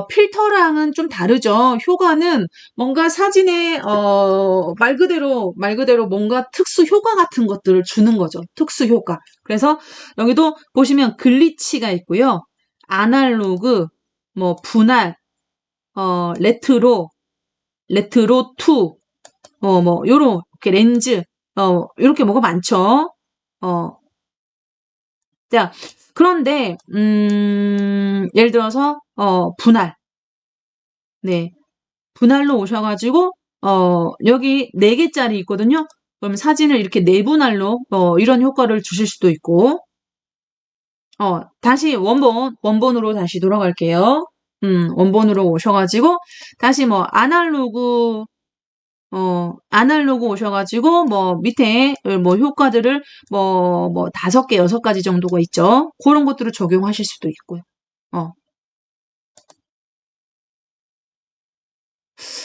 필터랑은 좀 다르죠. 효과는 뭔가 사진에, 말 그대로 뭔가 특수 효과 같은 것들을 주는 거죠. 특수 효과. 그래서 여기도 보시면 글리치가 있고요. 아날로그, 뭐, 분할, 레트로, 레트로 2, 뭐, 요렇게 렌즈, 요렇게 뭐가 많죠. 자, 그런데, 예를 들어서, 분할. 네. 분할로 오셔가지고, 여기 4개짜리 있거든요. 그럼 사진을 이렇게 내분할로, 이런 효과를 주실 수도 있고, 다시 원본으로 다시 돌아갈게요. 원본으로 오셔가지고, 다시 뭐, 아날로그 오셔가지고, 뭐, 밑에, 뭐, 효과들을, 뭐, 5개, 6가지 정도가 있죠. 그런 것들을 적용하실 수도 있고요.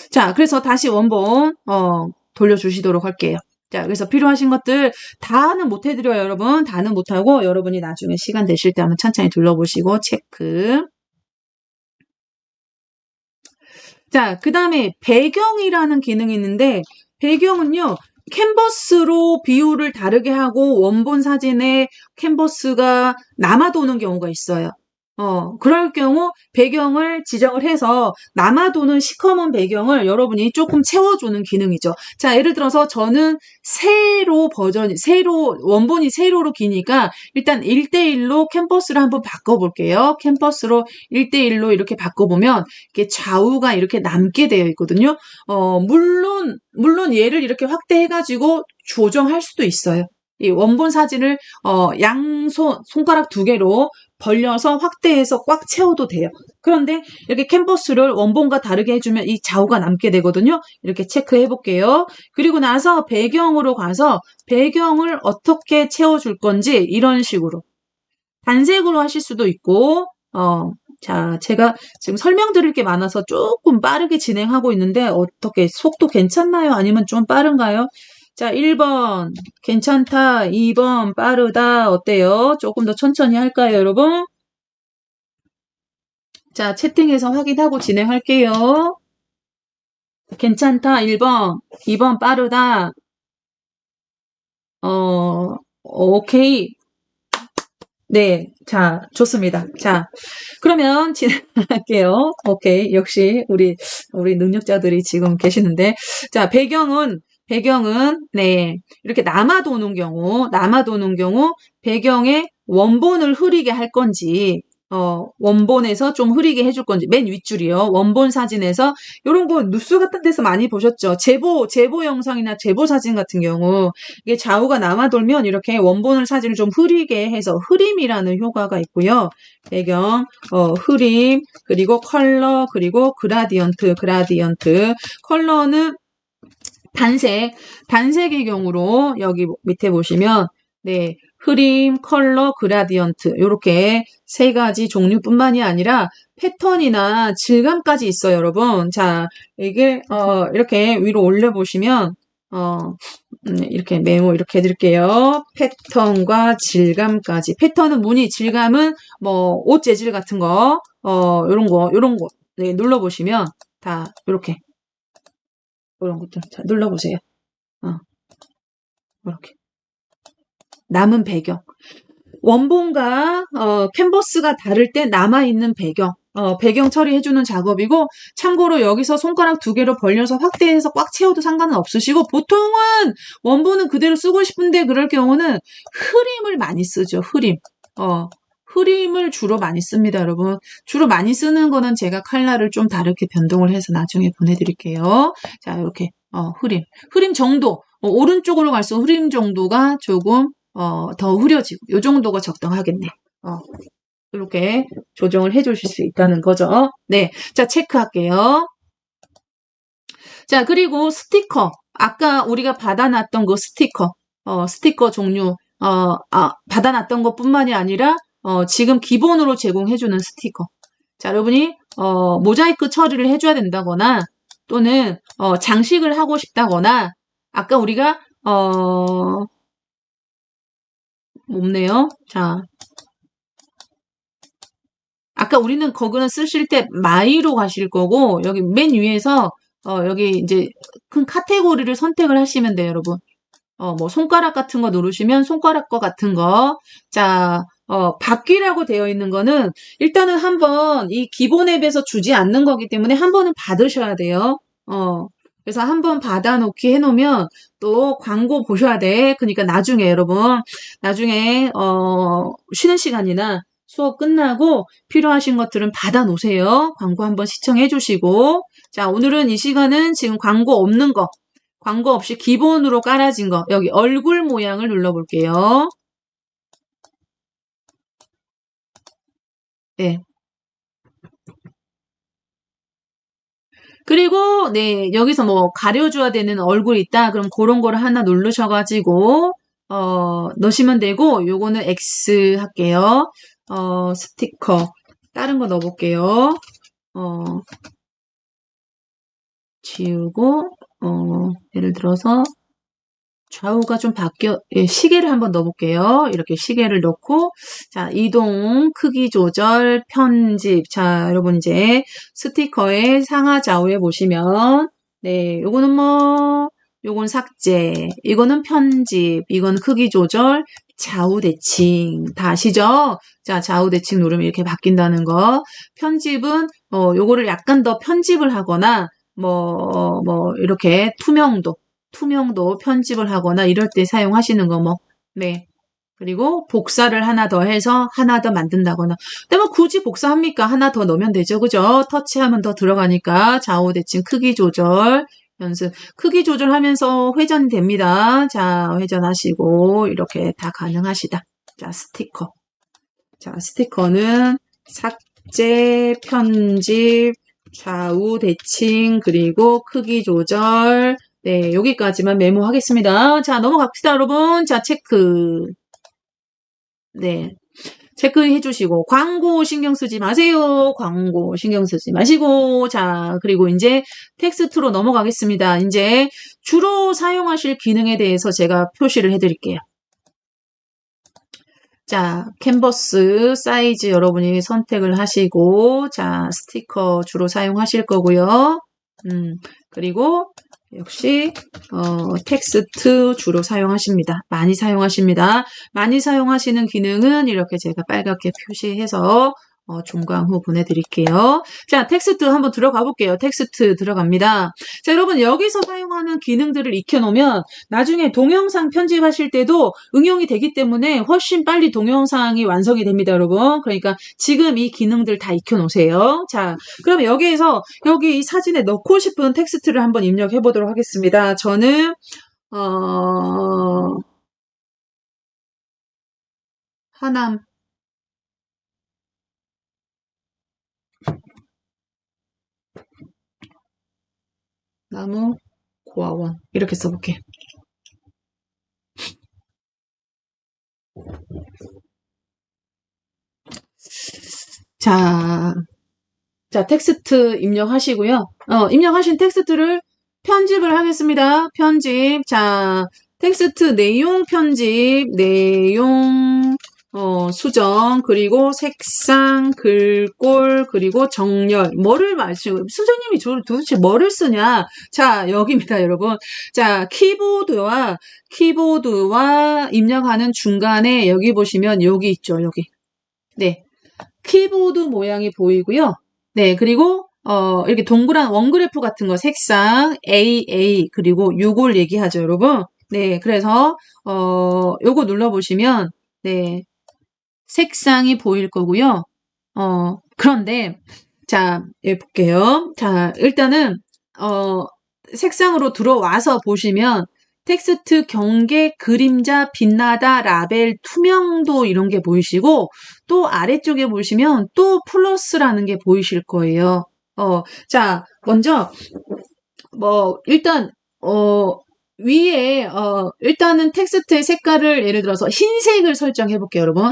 자, 그래서 다시 원본, 돌려주시도록 할게요. 자, 그래서 필요하신 것들 다는 못 해드려요, 여러분. 다는 못하고, 여러분이 나중에 시간 되실 때 한번 천천히 둘러보시고, 체크. 자, 그 다음에 배경이라는 기능이 있는데, 배경은요, 캔버스로 비율을 다르게 하고 원본 사진에 캔버스가 남아도는 경우가 있어요. 그럴 경우 배경을 지정을 해서 남아도는 시커먼 배경을 여러분이 조금 채워주는 기능이죠. 자, 예를 들어서 저는 원본이 세로로 기니까 일단 1대1로 캔버스를 한번 바꿔볼게요. 캔버스로 1대1로 이렇게 바꿔보면 이렇게 좌우가 이렇게 남게 되어 있거든요. 물론 얘를 이렇게 확대해가지고 조정할 수도 있어요. 이 원본 사진을 손가락 2개로 벌려서 확대해서 꽉 채워도 돼요. 그런데 이렇게 캔버스를 원본과 다르게 해주면 이 좌우가 남게 되거든요. 이렇게 체크해 볼게요. 그리고 나서 배경으로 가서 배경을 어떻게 채워줄 건지 이런 식으로 단색으로 하실 수도 있고 자, 제가 지금 설명드릴 게 많아서 조금 빠르게 진행하고 있는데 어떻게 속도 괜찮나요? 아니면 좀 빠른가요? 자, 1번 괜찮다, 2번 빠르다 어때요? 조금 더 천천히 할까요, 여러분? 자, 채팅에서 확인하고 진행할게요. 괜찮다, 1번, 2번 빠르다, 오케이. 네, 자, 좋습니다. 자, 그러면 진행할게요. 오케이. 역시 우리 능력자들이 지금 계시는데. 자, 배경은, 네, 이렇게 남아도는 경우, 배경에 원본을 흐리게 할 건지, 원본에서 좀 흐리게 해줄 건지, 맨 윗줄이요. 원본 사진에서, 요런 거 뉴스 같은 데서 많이 보셨죠? 제보 영상이나 제보 사진 같은 경우, 이게 좌우가 남아돌면 이렇게 원본을 사진을 좀 흐리게 해서 흐림이라는 효과가 있고요. 배경, 흐림, 그리고 컬러, 그리고 그라디언트. 컬러는 단색의 경우로 여기 밑에 보시면 네, 흐림, 컬러, 그라디언트 이렇게 3가지 종류뿐만이 아니라 패턴이나 질감까지 있어요, 여러분. 자, 이게 이렇게 위로 올려보시면 이렇게 메모 이렇게 해드릴게요. 패턴과 질감까지. 패턴은 무늬, 질감은 뭐 옷 재질 같은 거, 요런 거 네, 눌러보시면 다 이렇게 이런 것들 자, 눌러보세요. 이렇게 남은 배경. 원본과 캔버스가 다를 때 남아있는 배경. 배경 처리해주는 작업이고 참고로 여기서 손가락 2개로 벌려서 확대해서 꽉 채워도 상관은 없으시고 보통은 원본은 그대로 쓰고 싶은데 그럴 경우는 흐림을 많이 쓰죠. 흐림을 주로 많이 씁니다, 여러분. 주로 많이 쓰는 거는 제가 컬러를 좀 다르게 변동을 해서 나중에 보내드릴게요. 자, 이렇게 흐림 정도. 오른쪽으로 갈수록 흐림 정도가 조금 더 흐려지고 요 정도가 적당하겠네. 이렇게 조정을 해 주실 수 있다는 거죠. 네. 자, 체크할게요. 자, 그리고 스티커. 아까 우리가 받아놨던 그 스티커. 스티커 종류. 받아놨던 것 뿐만이 아니라, 지금 기본으로 제공해주는 스티커. 자, 여러분이, 모자이크 처리를 해줘야 된다거나, 또는, 장식을 하고 싶다거나, 아까 우리가, 없네요. 자, 아까 우리는 거기는 쓰실 때 마이로 가실 거고, 여기 맨 위에서, 여기 이제 큰 카테고리를 선택을 하시면 돼요, 여러분. 뭐 손가락 같은 거 누르시면 손가락 거 같은 거. 자, 받기라고 되어 있는 거는 일단은 한번 이 기본 앱에서 주지 않는 거기 때문에 한 번은 받으셔야 돼요. 그래서 한 번 받아놓기 해놓으면 또 광고 보셔야 돼. 그러니까 나중에 여러분, 나중에, 쉬는 시간이나 수업 끝나고 필요하신 것들은 받아놓으세요. 광고 한번 시청해 주시고. 자, 오늘은 이 시간은 지금 광고 없는 거, 광고 없이 기본으로 깔아진 거, 여기 얼굴 모양을 눌러볼게요. 네. 그리고, 네, 여기서 뭐 가려줘야 되는 얼굴 있다. 그럼 그런 거를 하나 누르셔가지고, 넣으시면 되고, 요거는 X 할게요. 스티커. 다른 거 넣어볼게요. 지우고, 예를 들어서, 좌우가 좀 예, 시계를 한번 넣어볼게요. 이렇게 시계를 넣고, 자, 이동, 크기 조절, 편집. 자, 여러분 이제 스티커의 상하 좌우에 보시면, 네, 요거는 뭐, 요건 삭제, 이거는 편집, 이건 크기 조절, 좌우 대칭. 다 아시죠? 자, 좌우 대칭 누르면 이렇게 바뀐다는 거. 편집은, 요거를 약간 더 편집을 하거나, 이렇게 투명도 편집을 하거나 이럴 때 사용하시는 거 뭐. 네. 그리고 복사를 하나 더 해서 하나 더 만든다거나. 근데 뭐 굳이 복사합니까? 하나 더 넣으면 되죠. 그죠? 터치하면 더 들어가니까 좌우 대칭 크기 조절 연습. 크기 조절하면서 회전됩니다. 자, 회전하시고 이렇게 다 가능하시다. 자, 스티커. 자, 스티커는 삭제, 편집, 좌우 대칭, 그리고 크기 조절. 네, 여기까지만 메모하겠습니다. 자, 넘어갑시다, 여러분. 자, 체크. 네. 체크해 주시고, 광고 신경 쓰지 마세요. 광고 신경 쓰지 마시고, 자, 그리고 이제 텍스트로 넘어가겠습니다. 이제 주로 사용하실 기능에 대해서 제가 표시를 해 드릴게요. 자, 캔버스 사이즈 여러분이 선택을 하시고, 자, 스티커 주로 사용하실 거고요. 그리고 역시 텍스트 주로 사용하십니다. 많이 사용하십니다. 많이 사용하시는 기능은 이렇게 제가 빨갛게 표시해서 종강 후 보내드릴게요. 자, 텍스트 한번 들어가 볼게요. 텍스트 들어갑니다. 자, 여러분 여기서 사용하는 기능들을 익혀놓으면 나중에 동영상 편집하실 때도 응용이 되기 때문에 훨씬 빨리 동영상이 완성이 됩니다, 여러분. 그러니까 지금 이 기능들 다 익혀놓으세요. 자, 그럼 여기에서 여기 이 사진에 넣고 싶은 텍스트를 한번 입력해 보도록 하겠습니다. 저는 하남 나무 고아원 이렇게 써볼게요. 자, 텍스트 입력하시고요. 입력하신 텍스트를 편집을 하겠습니다. 편집. 자, 텍스트 내용 편집, 내용, 수정, 그리고 색상, 글꼴, 그리고 정렬. 뭐를 말씀하시고, 선생님이 도대체 뭐를 쓰냐? 자, 여기입니다, 여러분. 자, 키보드와 입력하는 중간에 여기 보시면 여기 있죠, 여기. 네. 키보드 모양이 보이고요. 네, 그리고 이렇게 동그란 원그래프 같은 거 색상 AA 그리고 요걸 얘기하죠, 여러분. 네, 그래서 요거 눌러보시면 네, 색상이 보일 거고요. 그런데 자, 예, 볼게요. 자, 일단은 색상으로 들어와서 보시면 텍스트, 경계, 그림자, 빛나다, 라벨, 투명도 이런 게 보이시고 또 아래쪽에 보시면 또 플러스라는 게 보이실 거예요. 자, 먼저 일단 위에 일단은 텍스트의 색깔을 예를 들어서 흰색을 설정해 볼게요, 여러분.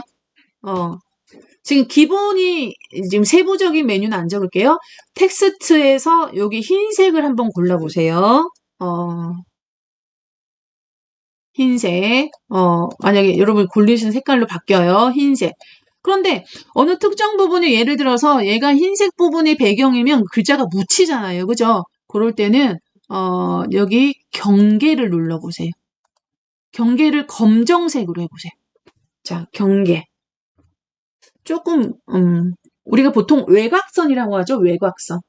지금 기본이 지금 세부적인 메뉴는 안 적을게요. 텍스트에서 여기 흰색을 한번 골라보세요. 흰색. 만약에 여러분 고르신 색깔로 바뀌어요. 흰색. 그런데 어느 특정 부분이 예를 들어서 얘가 흰색 부분이 배경이면 글자가 묻히잖아요. 그죠? 그럴 때는 여기 경계를 눌러보세요. 경계를 검정색으로 해보세요. 자, 경계. 조금 우리가 보통 외곽선이라고 하죠. 외곽선.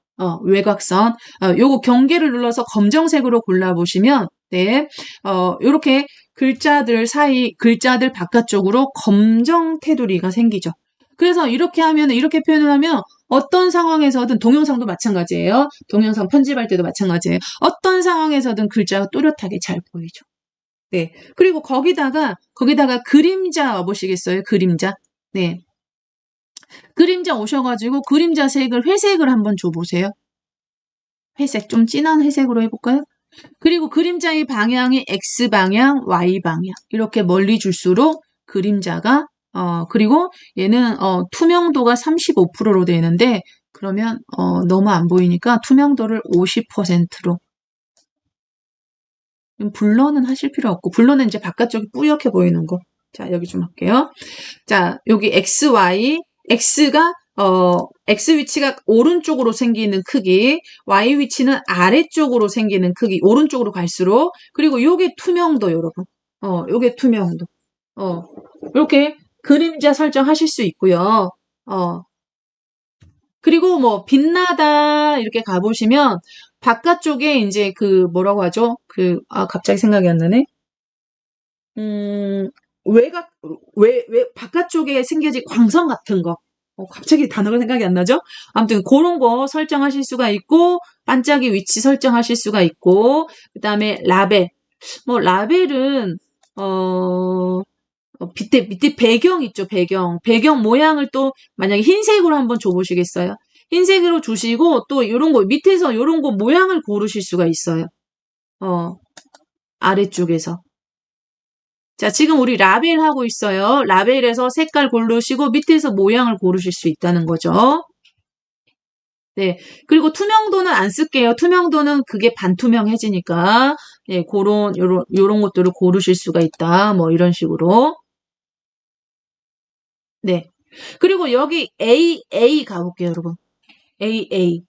외곽선. 요거 경계를 눌러서 검정색으로 골라보시면 네. 요렇게 글자들 바깥쪽으로 검정 테두리가 생기죠. 그래서 이렇게 하면 이렇게 표현을 하면 어떤 상황에서든 동영상도 마찬가지예요. 동영상 편집할 때도 마찬가지예요. 어떤 상황에서든 글자가 또렷하게 잘 보이죠. 네. 그리고 거기다가 그림자 보시겠어요? 그림자. 네. 그림자 오셔가지고 그림자 색을 회색을 한번 줘보세요. 회색, 좀 진한 회색으로 해볼까요? 그리고 그림자의 방향이 X방향, Y방향 이렇게 멀리 줄수록 그림자가 그리고 얘는 투명도가 35%로 되어 있는데 그러면 너무 안 보이니까 투명도를 50%로 블러는 하실 필요 없고 블러는 이제 바깥쪽이 뿌옇게 보이는 거. 자, 여기 좀 할게요. 자, 여기 X, Y, X가 X 위치가 오른쪽으로 생기는 크기, Y 위치는 아래쪽으로 생기는 크기, 오른쪽으로 갈수록, 그리고 요게 투명도, 여러분. 요게 투명도. 이렇게 그림자 설정하실 수 있고요. 그리고 뭐, 빛나다, 이렇게 가보시면, 바깥쪽에 이제 뭐라고 하죠? 갑자기 생각이 안 나네? 외곽, 바깥쪽에 생겨진 광선 같은 거. 갑자기 단어가 생각이 안 나죠? 아무튼 그런 거 설정하실 수가 있고, 반짝이 위치 설정하실 수가 있고, 그 다음에 라벨. 라벨은, 밑에 배경 있죠, 배경. 배경 모양을 또 만약에 흰색으로 한번 줘보시겠어요? 흰색으로 주시고, 또 요런 거, 밑에서 요런 거 모양을 고르실 수가 있어요. 아래쪽에서. 자, 지금 우리 라벨 하고 있어요. 라벨에서 색깔 고르시고 밑에서 모양을 고르실 수 있다는 거죠. 네. 그리고 투명도는 안 쓸게요. 투명도는 그게 반투명해지니까, 네, 요런 것들을 고르실 수가 있다. 뭐, 이런 식으로. 네. 그리고 여기 AA 가볼게요, 여러분. AA.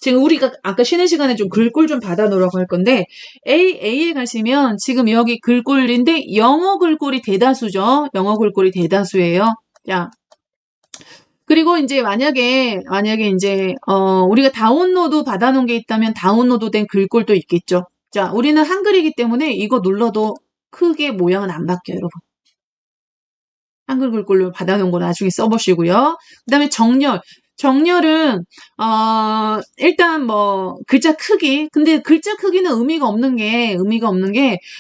지금 우리가 아까 쉬는 시간에 좀 글꼴 좀 받아놓으라고 할 건데, AA에 가시면 지금 여기 글꼴인데, 영어 글꼴이 대다수죠. 영어 글꼴이 대다수예요. 자. 그리고 이제 만약에 이제, 우리가 다운로드 받아놓은 게 있다면 다운로드 된 글꼴도 있겠죠. 자, 우리는 한글이기 때문에 이거 눌러도 크게 모양은 안 바뀌어요, 여러분. 한글 글꼴로 받아놓은 거 나중에 써보시고요. 그 다음에 정렬. 정렬은 일단 글자 크기. 근데 글자 크기는 의미가 없는 게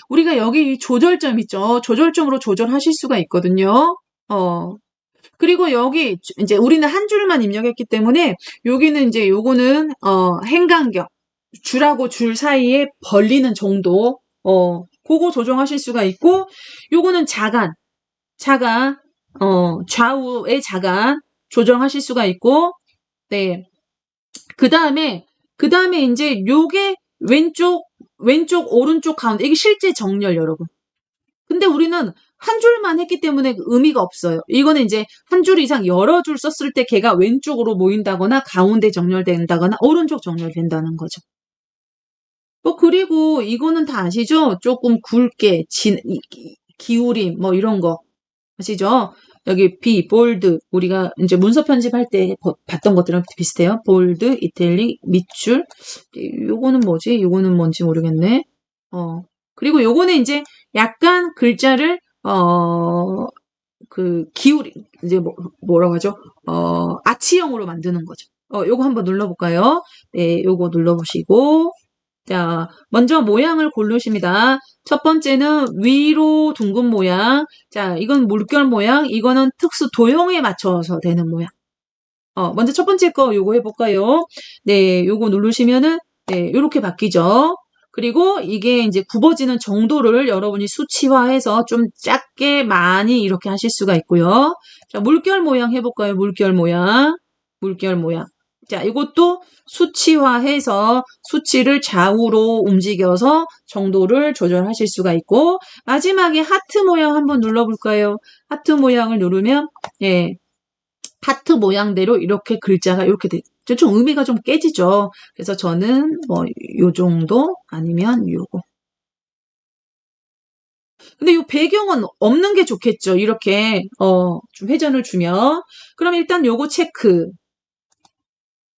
우리가 여기 조절점 있죠. 조절점으로 조절하실 수가 있거든요. 그리고 여기 이제 우리는 한 줄만 입력했기 때문에 여기는 이제 요거는 행간격. 줄하고 줄 사이에 벌리는 정도. 그거 조정하실 수가 있고 요거는 자간. 좌우의 자간 조정하실 수가 있고, 네. 그 다음에 이제 요게 왼쪽, 오른쪽, 가운데. 이게 실제 정렬, 여러분. 근데 우리는 한 줄만 했기 때문에 의미가 없어요. 이거는 이제 한 줄 이상 여러 줄 썼을 때 걔가 왼쪽으로 모인다거나, 가운데 정렬된다거나, 오른쪽 정렬된다는 거죠. 그리고 이거는 다 아시죠? 조금 굵게, 기울임, 이런 거. 아시죠? 여기 B, 볼드, 우리가 이제 문서 편집할 때 봤던 것들은 비슷해요. 볼드, 이탈릭, 밑줄. 요거는 뭐지? 요거는 뭔지 모르겠네. 그리고 요거는 이제 약간 글자를, 기울이, 이제 뭐라고 하죠? 아치형으로 만드는 거죠. 요거 한번 눌러볼까요? 네, 요거 눌러보시고. 자, 먼저 모양을 고르십니다. 첫 번째는 위로 둥근 모양. 자, 이건 물결 모양. 이거는 특수 도형에 맞춰서 되는 모양. 먼저 첫 번째 거 요거 해볼까요? 네, 요거 누르시면은, 네, 요렇게 바뀌죠. 그리고 이게 이제 굽어지는 정도를 여러분이 수치화해서 좀 작게 많이 이렇게 하실 수가 있고요. 자, 물결 모양 해볼까요? 물결 모양. 물결 모양. 자, 이것도 수치화해서 수치를 좌우로 움직여서 정도를 조절하실 수가 있고, 마지막에 하트 모양 한번 눌러볼까요? 하트 모양을 누르면, 예, 하트 모양대로 이렇게 글자가 이렇게 돼. 좀 의미가 좀 깨지죠. 그래서 저는 뭐, 요 정도 아니면 요거. 근데 요 배경은 없는 게 좋겠죠. 이렇게, 좀 회전을 주면. 그럼 일단 요거 체크.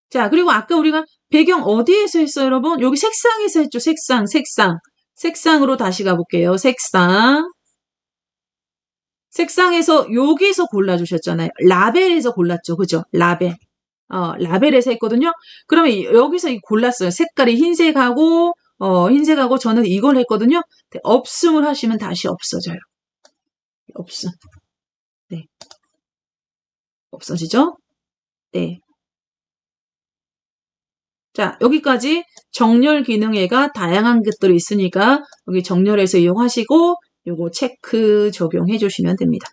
자, 그리고 아까 우리가 배경 어디에서 했어요, 여러분? 여기 색상에서 했죠. 색상, 색상. 색상으로 다시 가볼게요. 색상. 색상에서 여기서 골라주셨잖아요. 라벨에서 골랐죠. 그죠? 라벨. 라벨에서 했거든요. 그러면 여기서 골랐어요. 색깔이 흰색하고, 흰색하고 저는 이걸 했거든요. 네, 없음을 하시면 다시 없어져요. 없음. 네. 없어지죠? 네. 자, 여기까지 정렬 기능에가 다양한 것들이 있으니까 여기 정렬해서 이용하시고 요거 체크 적용해 주시면 됩니다.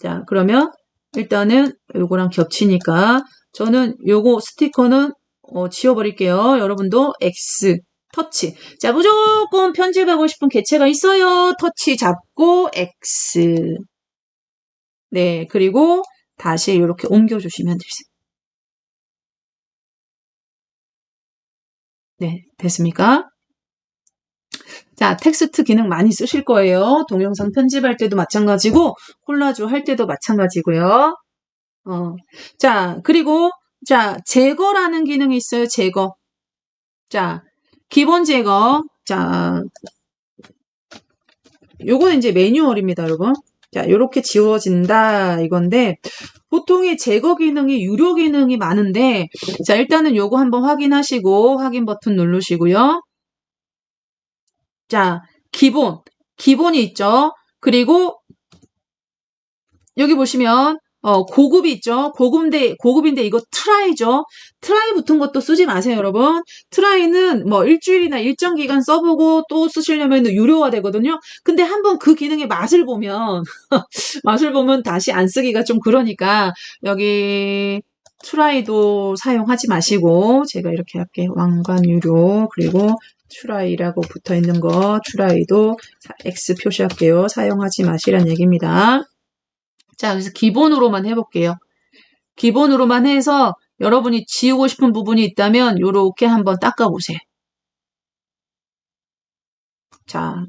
자, 그러면 일단은 요거랑 겹치니까 저는 요거 스티커는 지워버릴게요. 여러분도 X 터치. 자, 무조건 편집하고 싶은 개체가 있어요. 터치 잡고 X. 네, 그리고 다시 이렇게 옮겨주시면 되세요. 네, 됐습니까? 자, 텍스트 기능 많이 쓰실 거예요. 동영상 편집할 때도 마찬가지고, 콜라주 할 때도 마찬가지고요. 자, 그리고, 자, 제거라는 기능이 있어요. 제거. 자, 기본 제거. 자, 요거는 이제 매뉴얼입니다, 여러분. 자, 요렇게 지워진다, 이건데, 보통의 제거 기능이 유료 기능이 많은데, 자, 일단은 요거 한번 확인하시고, 확인 버튼 누르시고요. 자, 기본이 있죠. 그리고 여기 보시면 고급이 있죠. 고급인데 이거 트라이죠. 트라이 붙은 것도 쓰지 마세요, 여러분. 트라이는 뭐 일주일이나 일정 기간 써보고 또 쓰시려면 유료화 되거든요. 근데 한번 그 기능의 맛을 보면 맛을 보면 다시 안 쓰기가 좀 그러니까 여기 트라이도 사용하지 마시고 제가 이렇게 할게요. 왕관 유료 그리고 트라이라고 붙어 있는 거 트라이도 X 표시할게요. 사용하지 마시란 얘기입니다. 자, 그래서 기본으로만 해볼게요. 기본으로만 해서 여러분이 지우고 싶은 부분이 있다면 이렇게 한번 닦아보세요. 자,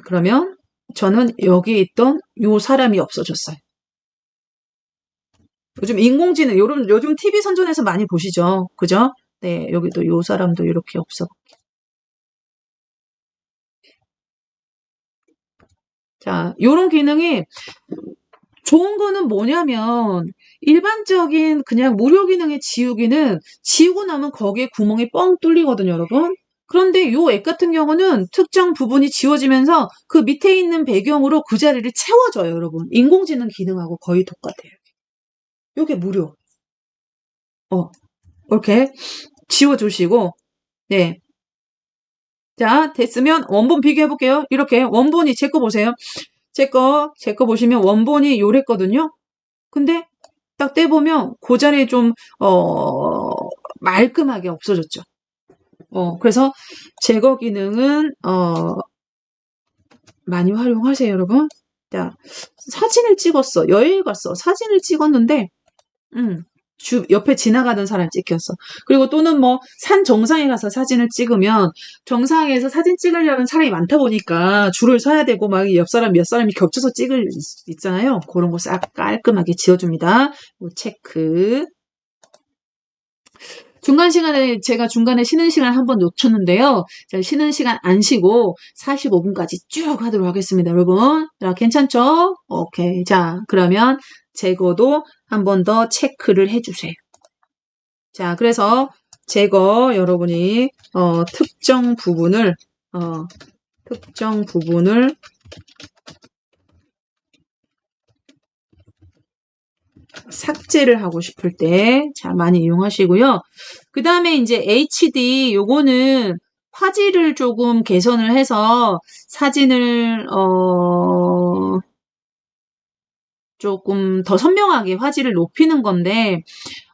그러면 저는 여기 있던 요 사람이 없어졌어요. 요즘 인공지능, 요즘 TV 선전에서 많이 보시죠? 그죠? 네, 여기도 요 사람도 이렇게 없어. 자, 요런 기능이 좋은 거는 뭐냐면 일반적인 그냥 무료 기능의 지우기는 지우고 나면 거기에 구멍이 뻥 뚫리거든요, 여러분. 그런데 요 앱 같은 경우는 특정 부분이 지워지면서 그 밑에 있는 배경으로 그 자리를 채워줘요, 여러분. 인공지능 기능하고 거의 똑같아요. 요게 무료. 이렇게 지워주시고, 네. 자, 됐으면 원본 비교해볼게요. 이렇게 원본이 제 거 보세요. 제 거 보시면 원본이 요랬거든요. 근데 딱 떼보면 그 자리에 좀, 말끔하게 없어졌죠. 그래서 제거 기능은, 많이 활용하세요, 여러분. 자, 사진을 찍었어. 여행 갔어. 사진을 찍었는데, 옆에 지나가던 사람 찍혔어. 그리고 또는 뭐, 산 정상에 가서 사진을 찍으면, 정상에서 사진 찍으려면 사람이 많다 보니까 줄을 서야 되고, 막 옆 사람, 몇 사람이 겹쳐서 찍을, 있잖아요. 그런 거 싹 깔끔하게 지워줍니다. 체크. 제가 중간에 쉬는 시간 한번 놓쳤는데요. 자, 쉬는 시간 안 쉬고 45분까지 쭉 하도록 하겠습니다, 여러분. 자, 괜찮죠? 오케이. 자, 그러면 제거도 한 번 더 체크를 해주세요. 자, 그래서 제거 여러분이 특정 부분을 삭제를 하고 싶을 때, 자, 많이 이용하시고요. 그 다음에 이제 HD, 요거는 화질을 조금 개선을 해서 사진을, 조금 더 선명하게 화질을 높이는 건데,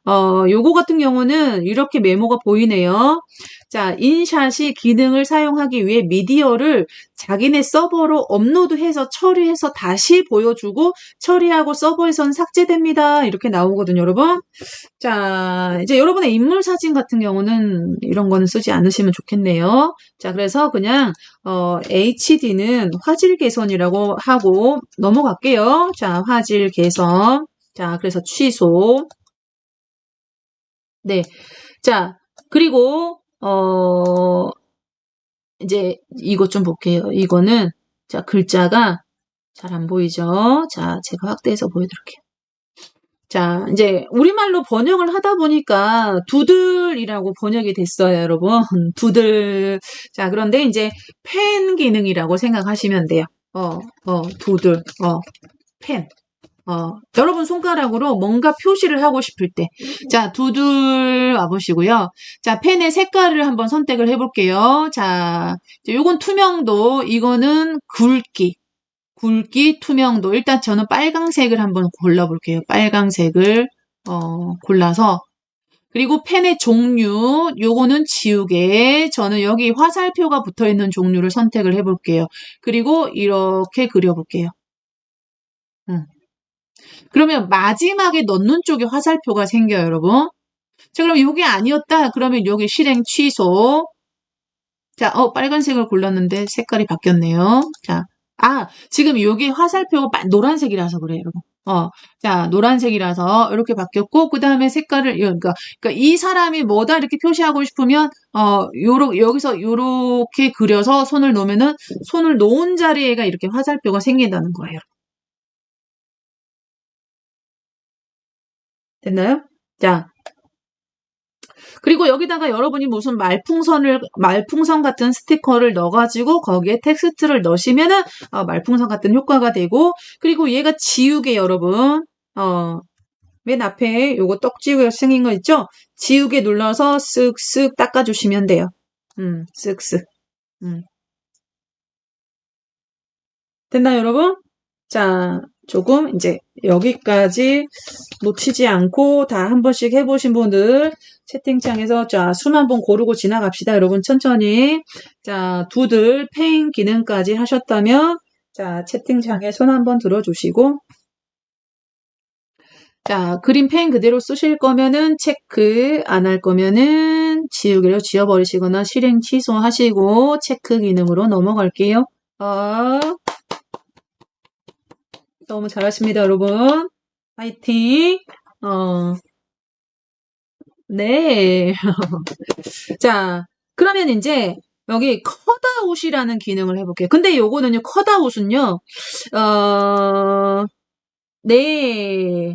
요거 같은 경우는 이렇게 메모가 보이네요. 자, 인샷이 기능을 사용하기 위해 미디어를 자기네 서버로 업로드해서 처리해서 다시 보여주고 처리하고 서버에선 삭제됩니다. 이렇게 나오거든요, 여러분. 자, 이제 여러분의 인물 사진 같은 경우는 이런 거는 쓰지 않으시면 좋겠네요. 자, 그래서 그냥 HD는 화질 개선이라고 하고 넘어갈게요. 자, 화질 개선. 자, 그래서 취소. 네. 자, 그리고, 이제 이것 좀 볼게요. 이거는, 자, 글자가 잘 안 보이죠? 자, 제가 확대해서 보여드릴게요. 자, 이제 우리말로 번역을 하다 보니까 두들이라고 번역이 됐어요, 여러분. 두들. 자, 그런데 이제 펜 기능이라고 생각하시면 돼요. 두들, 펜. 여러분 손가락으로 뭔가 표시를 하고 싶을 때. 자, 두들 와보시고요. 자, 펜의 색깔을 한번 선택을 해볼게요. 자, 요건 투명도, 이거는 굵기, 투명도. 일단 저는 빨강색을 한번 골라볼게요. 빨강색을, 골라서. 그리고 펜의 종류, 요거는 지우개. 저는 여기 화살표가 붙어 있는 종류를 선택을 해볼게요. 그리고 이렇게 그려볼게요. 그러면 마지막에 넣는 쪽에 화살표가 생겨요, 여러분. 자, 그럼 이게 아니었다. 그러면 여기 실행 취소. 자, 빨간색을 골랐는데 색깔이 바뀌었네요. 자, 지금 여기 화살표가 노란색이라서 그래요, 여러분. 자, 노란색이라서 이렇게 바뀌었고, 그 다음에 색깔을, 그러니까 이 사람이 뭐다 이렇게 표시하고 싶으면, 여기서 요렇게 그려서 손을 놓으면은, 손을 놓은 자리에가 이렇게 화살표가 생긴다는 거예요. 됐나요? 자. 그리고 여기다가 여러분이 무슨 말풍선 같은 스티커를 넣어가지고 거기에 텍스트를 넣으시면은, 말풍선 같은 효과가 되고, 그리고 얘가 지우개 여러분, 맨 앞에 요거 떡지우개 생긴 거 있죠? 지우개 눌러서 쓱쓱 닦아주시면 돼요. 쓱쓱. 됐나요, 여러분? 자, 조금 이제 여기까지 놓치지 않고 다 한 번씩 해보신 분들 채팅창에서 자, 숨 한 번 고르고 지나갑시다. 여러분 천천히. 자, 두들 페인 기능까지 하셨다면 자, 채팅창에 손 한 번 들어주시고 자, 그림 페인 그대로 쓰실 거면은 체크, 안 할 거면은 지우개로 지워버리시거나 실행 취소하시고 체크 기능으로 넘어갈게요. 너무 잘하십니다, 여러분. 파이팅! 네. 자, 그러면 이제 여기 컷아웃이라는 기능을 해볼게요. 근데 요거는요, 컷아웃은요, 네.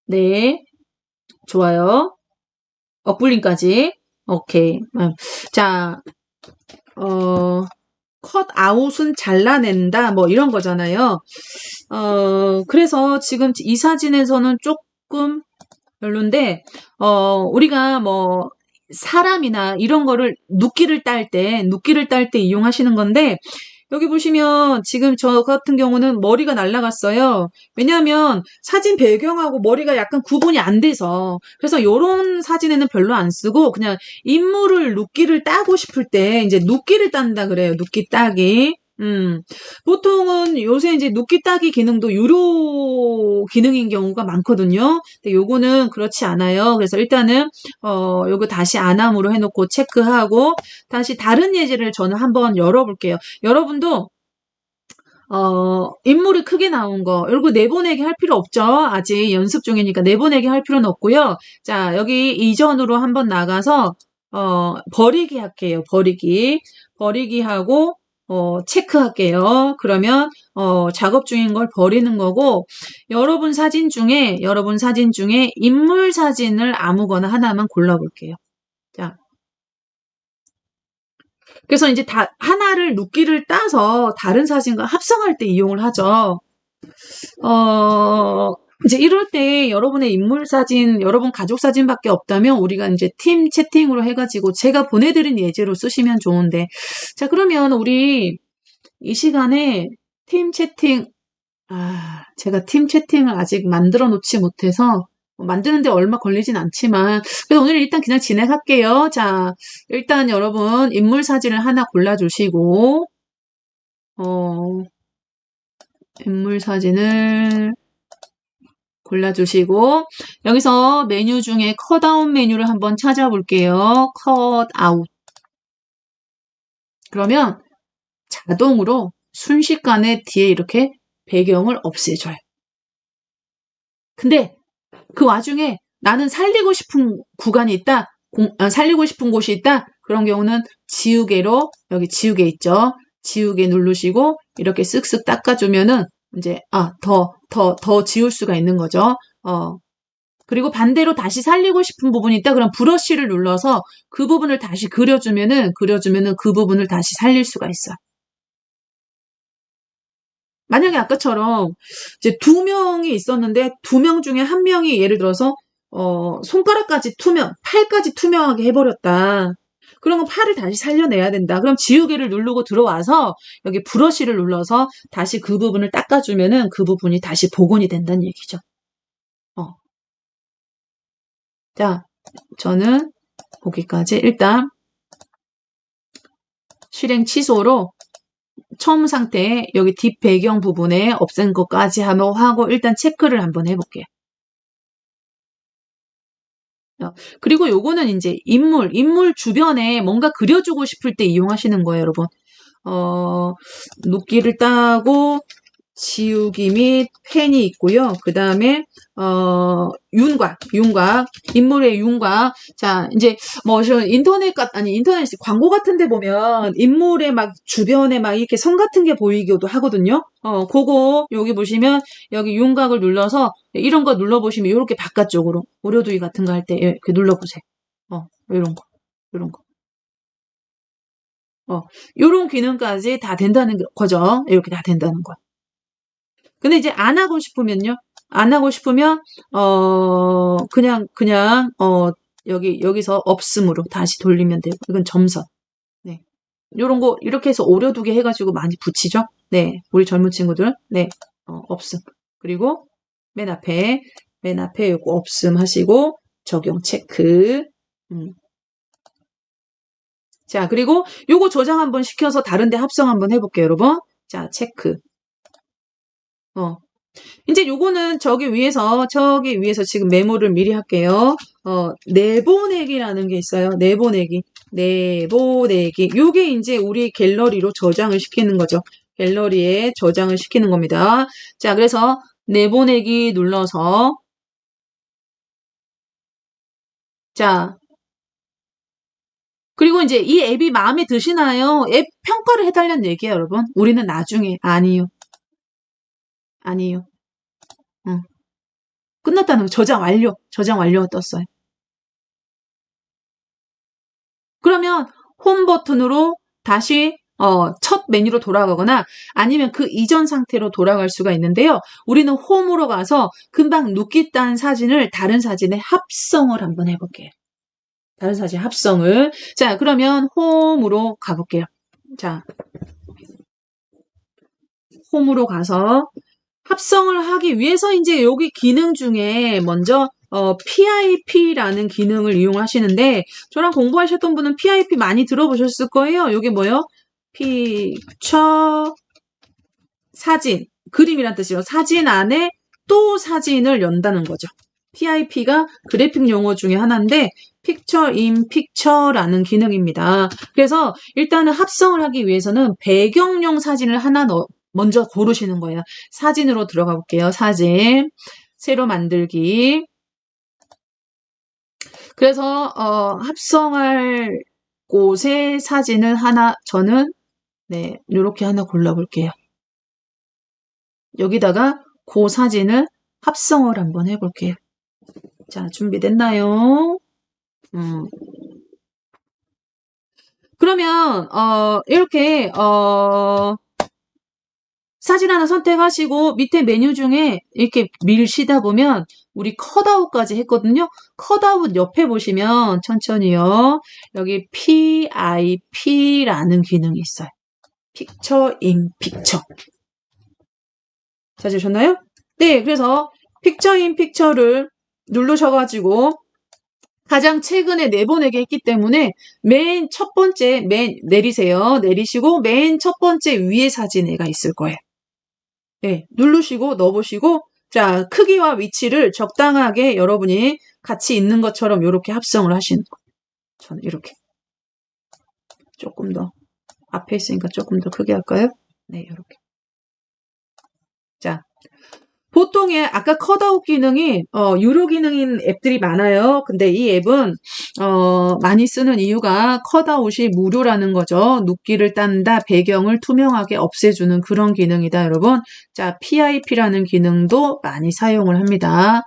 네. 좋아요. 업블링까지. 오케이. 자, 컷아웃은 잘라낸다, 뭐 이런 거잖아요. 그래서 지금 이 사진에서는 조금 별론데, 우리가 뭐, 사람이나 이런 거를 눕기를 딸 때 이용하시는 건데, 여기 보시면 지금 저 같은 경우는 머리가 날라갔어요. 왜냐하면 사진 배경하고 머리가 약간 구분이 안 돼서. 그래서 요런 사진에는 별로 안 쓰고, 그냥 인물을 눕기를 따고 싶을 때, 이제 눕기를 딴다 그래요. 눕기 따기. 보통은 요새 이제 눕기 따기 기능도 유료 기능인 경우가 많거든요. 근데 요거는 그렇지 않아요. 그래서 일단은, 요거 다시 안함으로 해놓고 체크하고, 다시 다른 예제를 저는 한번 열어볼게요. 여러분도, 인물이 크게 나온 거, 이거 내보내기 할 필요 없죠? 아직 연습 중이니까 내보내기 할 필요는 없고요. 자, 여기 이전으로 한번 나가서, 버리기 할게요. 버리기 하고, 체크할게요. 그러면 작업 중인 걸 버리는 거고 여러분 사진 중에 인물 사진을 아무거나 하나만 골라볼게요. 자, 그래서 이제 하나를 눕기를 따서 다른 사진과 합성할 때 이용을 하죠. 이제 이럴 때 여러분의 인물 사진, 여러분 가족 사진밖에 없다면 우리가 이제 팀 채팅으로 해가지고 제가 보내드린 예제로 쓰시면 좋은데. 자, 그러면 우리 이 시간에 팀 채팅, 제가 팀 채팅을 아직 만들어 놓지 못해서 만드는데 얼마 걸리진 않지만 그래서 오늘 일단 그냥 진행할게요. 자, 일단 여러분 인물 사진을 하나 골라주시고 인물 사진을 골라주시고 여기서 메뉴 중에 컷아웃 메뉴를 한번 찾아볼게요. 컷아웃. 그러면 자동으로 순식간에 뒤에 이렇게 배경을 없애줘요. 근데 그 와중에 나는 살리고 싶은 구간이 있다. 살리고 싶은 곳이 있다. 그런 경우는 지우개로 여기 지우개 있죠. 지우개 누르시고 이렇게 쓱쓱 닦아주면은 이제 더 지울 수가 있는 거죠. 그리고 반대로 다시 살리고 싶은 부분이 있다. 그럼 브러쉬를 눌러서 그 부분을 다시 그려주면은 그 부분을 다시 살릴 수가 있어요. 만약에 아까처럼 이제 두 명이 있었는데 두 명 중에 한 명이 예를 들어서 손가락까지 투명, 팔까지 투명하게 해버렸다. 그러면 팔을 다시 살려내야 된다. 그럼 지우개를 누르고 들어와서 여기 브러쉬를 눌러서 다시 그 부분을 닦아주면은 그 부분이 다시 복원이 된다는 얘기죠. 자, 저는 거기까지 일단 실행 취소로 처음 상태에 여기 뒷 배경 부분에 없앤 것까지 하고 일단 체크를 한번 해볼게요. 그리고 요거는 이제 인물 주변에 뭔가 그려주고 싶을 때 이용하시는 거예요, 여러분. 눕기를 따고 지우기 및 펜이 있고요. 그 다음에 윤곽, 인물의 윤곽. 자, 이제 뭐 인터넷 광고 같은데 보면 인물의 막 주변에 막 이렇게 선 같은 게 보이기도 하거든요. 그거 여기 보시면 여기 윤곽을 눌러서 이런 거 눌러보시면 이렇게 바깥쪽으로 오려두기 같은 거 할 때 이렇게 눌러보세요. 이런 거, 이런 거. 요런 기능까지 다 된다는 거죠. 이렇게 다 된다는 거. 근데 이제 안 하고 싶으면요. 안 하고 싶으면 그냥 여기서 없음으로 다시 돌리면 되고 이건 점선. 네. 요런 거 이렇게 해서 오려두게 해가지고 많이 붙이죠. 네. 우리 젊은 친구들. 네. 없음. 그리고 맨 앞에 요거 없음 하시고 적용 체크. 자, 그리고 요거 저장 한번 시켜서 다른데 합성 한번 해볼게요, 여러분. 자, 체크. 이제 요거는 저기 위에서 지금 메모를 미리 할게요. 내보내기라는 게 있어요. 내보내기. 요게 이제 우리 갤러리로 저장을 시키는 거죠. 갤러리에 저장을 시키는 겁니다. 자, 그래서 내보내기 눌러서 자, 그리고 이제 이 앱이 마음에 드시나요? 앱 평가를 해달라는 얘기예요, 여러분. 우리는 나중에 아니요. 끝났다는 거. 저장 완료가 떴어요. 그러면 홈 버튼으로 다시 첫 메뉴로 돌아가거나 아니면 그 이전 상태로 돌아갈 수가 있는데요. 우리는 홈으로 가서 금방 눕기 딴 사진을 다른 사진에 합성을 한번 해볼게요. 다른 사진 합성을. 자, 그러면 홈으로 가볼게요. 자, 홈으로 가서 합성을 하기 위해서 이제 여기 기능 중에 먼저 PIP라는 기능을 이용하시는데 저랑 공부하셨던 분은 PIP 많이 들어보셨을 거예요. 이게 뭐예요? 픽처 사진, 그림이란 뜻이에요. 사진 안에 또 사진을 연다는 거죠. PIP가 그래픽 용어 중에 하나인데 픽처 인 픽처라는 기능입니다. 그래서 일단은 합성을 하기 위해서는 배경용 사진을 하나 먼저 고르시는 거예요. 사진으로 들어가 볼게요. 사진, 새로 만들기. 그래서 합성할 곳에 사진을 하나 저는 네, 요렇게 하나 골라볼게요. 여기다가 그 사진을 합성을 한번 해볼게요. 자, 준비됐나요? 그러면, 이렇게, 사진 하나 선택하시고 밑에 메뉴 중에 이렇게 밀시다 보면 우리 컷아웃까지 했거든요. 컷아웃 옆에 보시면 천천히요. 여기 PIP라는 기능이 있어요. 픽처 인 픽처. 찾으셨나요? 네, 그래서 픽처 인 픽처를 누르셔가지고 가장 최근에 내보내게 했기 때문에 맨 첫 번째, 내리세요. 내리시고 맨 첫 번째 위에 사진애가 있을 거예요. 네, 누르시고 넣어보시고 자, 크기와 위치를 적당하게 여러분이 같이 있는 것처럼 이렇게 합성을 하시는 거예요. 저는 이렇게 조금 더 앞에 있으니까 조금 더 크게 할까요? 네, 이렇게. 자, 보통의 아까 컷아웃 기능이 유료 기능인 앱들이 많아요. 근데 이 앱은 많이 쓰는 이유가 컷아웃이 무료라는 거죠. 눕기를 딴다, 배경을 투명하게 없애주는 그런 기능이다, 여러분. 자, PIP라는 기능도 많이 사용을 합니다.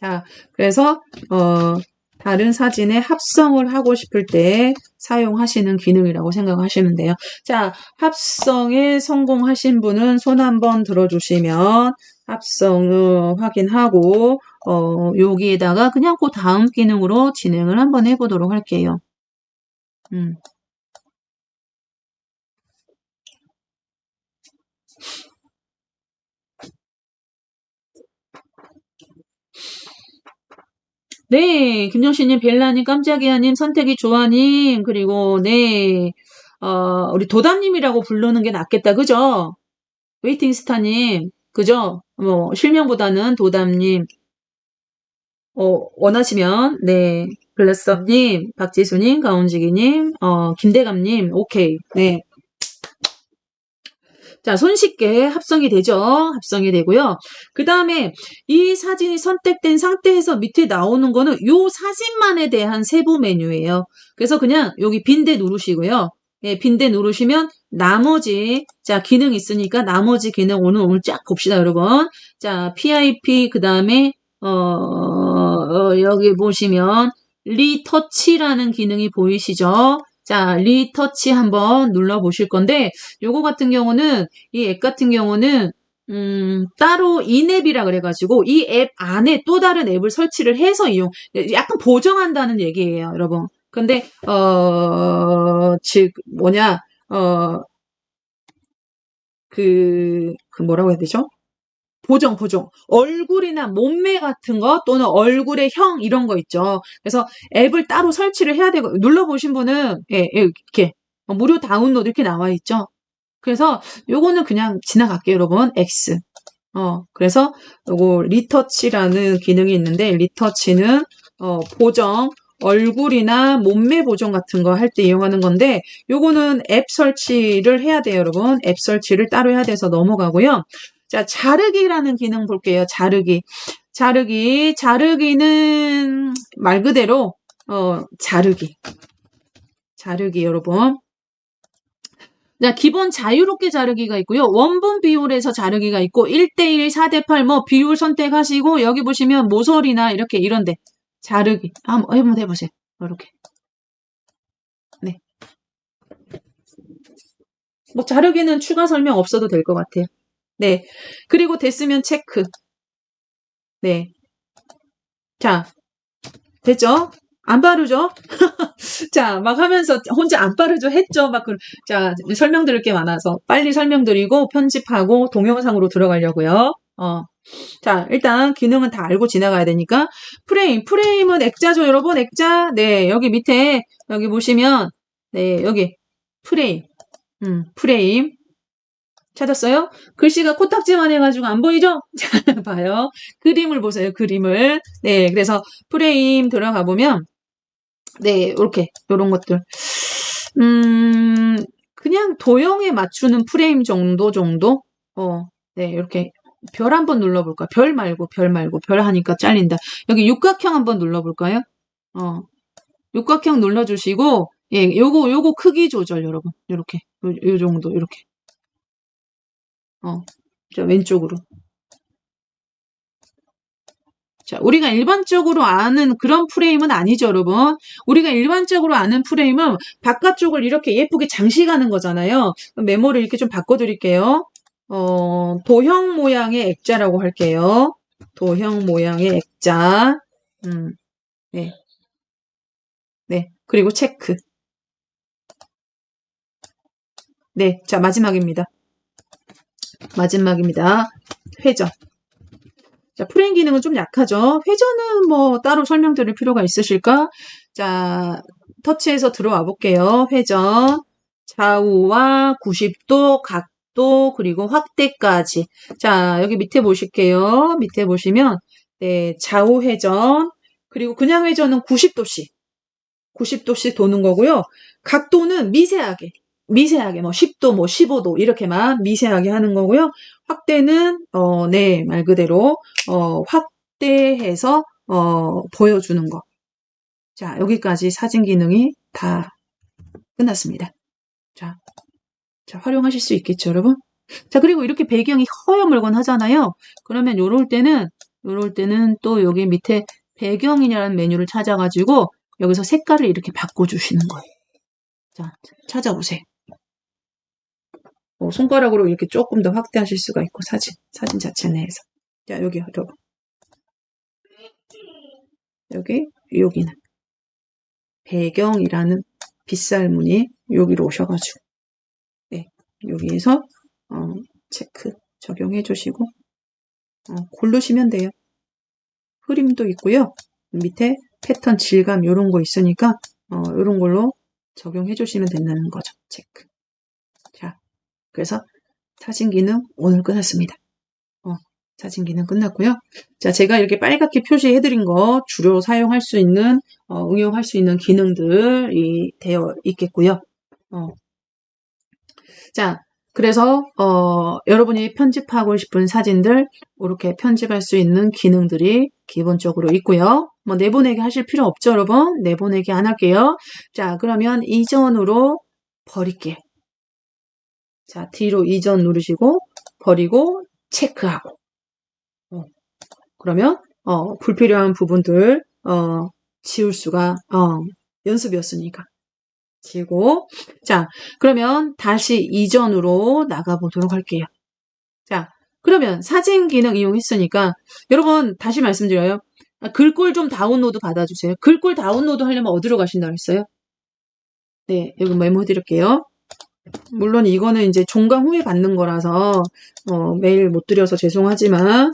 자, 그래서 다른 사진에 합성을 하고 싶을 때 사용하시는 기능이라고 생각하시면 돼요. 자, 합성에 성공하신 분은 손 한번 들어주시면 합성 확인하고 여기에다가 그냥 그 다음 기능으로 진행을 한번 해보도록 할게요. 네, 김정씨님, 벨라님, 깜짝이야님, 선택이 좋아님, 그리고, 네, 우리 도담님이라고 부르는 게 낫겠다, 그죠? 웨이팅스타님, 그죠? 뭐, 실명보다는 도담님, 원하시면, 네, 블레썸님, 박지수님, 가온지기님, 김대감님, 오케이, 네. 자, 손쉽게 합성이 되죠. 합성이 되고요. 그 다음에 이 사진이 선택된 상태에서 밑에 나오는 거는 요 사진만에 대한 세부 메뉴예요. 그래서 그냥 여기 빈대 누르시고요. 예, 빈대 누르시면 나머지 자 기능 있으니까 나머지 기능 오늘 쫙 봅시다, 여러분. 자, PIP 그 다음에 여기 보시면 리터치라는 기능이 보이시죠? 자, 리터치 한번 눌러보실 건데 요거 같은 경우는 이 앱 같은 경우는 따로 인앱이라 그래가지고 이 앱 안에 또 다른 앱을 설치를 해서 약간 보정한다는 얘기예요, 여러분. 근데 즉 뭐냐 그 뭐라고 해야 되죠? 보정. 얼굴이나 몸매 같은 거 또는 얼굴의 형 이런 거 있죠. 그래서 앱을 따로 설치를 해야 되고 눌러보신 분은 예, 이렇게 무료 다운로드 이렇게 나와 있죠. 그래서 요거는 그냥 지나갈게요, 여러분. X. 그래서 요거 리터치라는 기능이 있는데 리터치는 보정 얼굴이나 몸매 보정 같은 거 할 때 이용하는 건데 요거는 앱 설치를 해야 돼요, 여러분. 앱 설치를 따로 해야 돼서 넘어가고요. 자, 자르기라는 기능 볼게요. 자르기는 말 그대로 자르기 여러분. 자, 기본 자유롭게 자르기가 있고요. 원본 비율에서 자르기가 있고 1대1, 4대8 뭐 비율 선택하시고 여기 보시면 모서리나 이렇게 이런데 자르기 한번 해보세요. 이렇게. 네. 뭐 자르기는 추가 설명 없어도 될 것 같아요. 네. 그리고 됐으면 체크. 네. 자, 됐죠? 안 바르죠? 자, 막 하면서 혼자 안 바르죠? 했죠? 자, 설명드릴 게 많아서 빨리 설명드리고 편집하고 동영상으로 들어가려고요. 자, 일단 기능은 다 알고 지나가야 되니까 프레임은 액자죠, 여러분. 액자. 네, 여기 밑에 여기 보시면 네, 여기 프레임 찾았어요? 글씨가 코딱지만 해가지고 안 보이죠? 자, 봐요. 그림을 보세요, 그림을. 네, 그래서 프레임 들어가 보면 네, 이렇게 요런 것들. 그냥 도형에 맞추는 프레임 정도. 네, 이렇게 별 한번 눌러볼까요? 별 말고 별 하니까 잘린다. 여기 육각형 한번 눌러볼까요? 육각형 눌러주시고 예, 요거 크기 조절, 여러분. 요렇게. 요 정도, 요렇게. 자, 왼쪽으로. 자, 우리가 일반적으로 아는 그런 프레임은 아니죠, 여러분. 우리가 일반적으로 아는 프레임은 바깥쪽을 이렇게 예쁘게 장식하는 거잖아요. 메모를 이렇게 좀 바꿔드릴게요. 도형 모양의 액자라고 할게요. 도형 모양의 액자. 네. 네. 그리고 체크. 네. 자, 마지막입니다. 마지막입니다. 회전. 자, 프레임 기능은 좀 약하죠. 회전은 뭐 따로 설명드릴 필요가 있으실까? 자, 터치해서 들어와 볼게요. 회전. 좌우와 90도, 각도, 그리고 확대까지. 자, 여기 밑에 보실게요. 밑에 보시면, 네, 좌우 회전. 그리고 그냥 회전은 90도씩. 90도씩 도는 거고요. 각도는 미세하게 뭐 10도, 뭐 15도 이렇게만 미세하게 하는 거고요. 확대는 네, 말 그대로 확대해서 보여주는 거. 자, 여기까지 사진 기능이 다 끝났습니다. 자, 활용하실 수 있겠죠, 여러분? 자, 그리고 이렇게 배경이 허여멀건하잖아요. 그러면 요럴 때는 또 여기 밑에 배경이라는 메뉴를 찾아가지고 여기서 색깔을 이렇게 바꿔주시는 거예요. 자, 찾아보세요. 손가락으로 이렇게 조금 더 확대하실 수가 있고, 사진 자체 내에서. 자, 여기, 여러분. 여기는 배경이라는 빗살무늬 여기로 오셔가지고, 네, 여기에서, 체크 적용해 주시고, 고르시면 돼요. 흐림도 있고요. 밑에 패턴 질감 요런 거 있으니까, 요런 걸로 적용해 주시면 된다는 거죠. 체크. 자, 그래서 사진 기능 오늘 끝났습니다. 사진 기능 끝났고요. 자, 제가 이렇게 빨갛게 표시해드린 거 주로 사용할 수 있는, 응용할 수 있는 기능들이 되어 있겠고요. 자, 그래서, 여러분이 편집하고 싶은 사진들, 이렇게 편집할 수 있는 기능들이 기본적으로 있고요. 뭐, 내보내기 하실 필요 없죠, 여러분? 내보내기 안 할게요. 자, 그러면 이전으로 버릴게요. 자, 뒤로 이전 누르시고, 버리고, 체크하고. 그러면 불필요한 부분들 지울 수가 연습이었으니까 지우고. 자, 그러면 다시 이전으로 나가보도록 할게요. 자, 그러면 사진 기능 이용했으니까 여러분 다시 말씀드려요. 글꼴 좀 다운로드 받아주세요. 글꼴 다운로드 하려면 어디로 가신다고 했어요? 네, 여기 메모 해드릴게요. 물론 이거는 이제 종강 후에 받는 거라서 메일 못 드려서 죄송하지만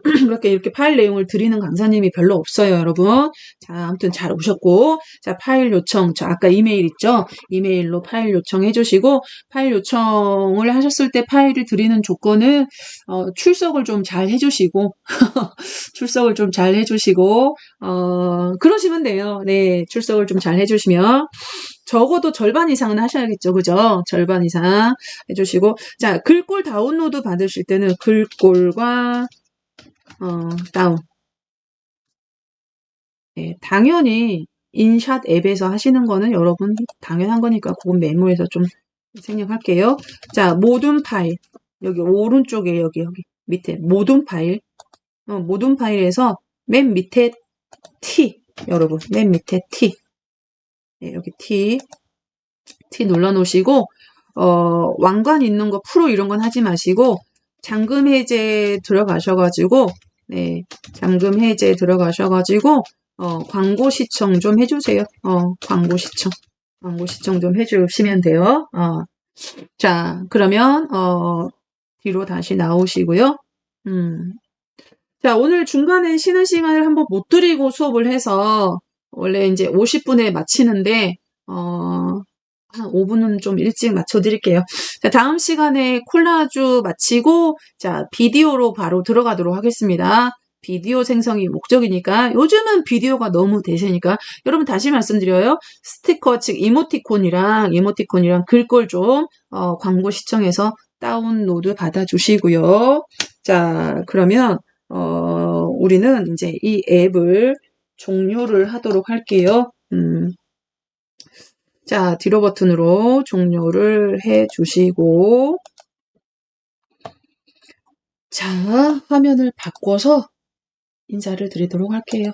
그렇게 이렇게 파일 내용을 드리는 강사님이 별로 없어요, 여러분. 자, 아무튼 잘 오셨고, 자, 파일 요청, 저 아까 이메일 있죠? 이메일로 파일 요청해 주시고, 파일 요청을 하셨을 때 파일을 드리는 조건은 출석을 좀 잘 해주시고, 출석을 좀 잘 해주시고, 그러시면 돼요. 네, 출석을 좀 잘 해주시면. 적어도 절반 이상은 하셔야겠죠. 그죠? 절반 이상 해주시고. 자, 글꼴 다운로드 받으실 때는 글꼴과, 다운. 네, 당연히 인샷 앱에서 하시는 거는 여러분 당연한 거니까 그건 메모해서 좀 생략할게요. 자, 모든 파일. 여기 오른쪽에 여기 밑에 모든 파일. 모든 파일에서 맨 밑에 T. 여러분, 맨 밑에 T. 네, 여기 T 눌러 놓으시고, 왕관 있는 거 프로 이런 건 하지 마시고, 잠금 해제 들어가셔가지고, 네, 잠금 해제 들어가셔가지고, 광고 시청 좀 해주세요. 광고 시청 좀 해주시면 돼요. 자, 그러면, 뒤로 다시 나오시고요. 자, 오늘 중간에 쉬는 시간을 한번 못 드리고 수업을 해서, 원래 이제 50분에 마치는데, 한 5분은 좀 일찍 맞춰드릴게요. 자, 다음 시간에 콜라주 마치고, 자, 비디오로 바로 들어가도록 하겠습니다. 비디오 생성이 목적이니까, 요즘은 비디오가 너무 대세니까, 여러분 다시 말씀드려요. 스티커, 즉, 이모티콘이랑 글꼴 좀, 광고 시청해서 다운로드 받아주시고요. 자, 그러면, 우리는 이제 이 앱을 종료를 하도록 할게요. 자, 뒤로 버튼으로 종료를 해 주시고, 자, 화면을 바꿔서 인사를 드리도록 할게요.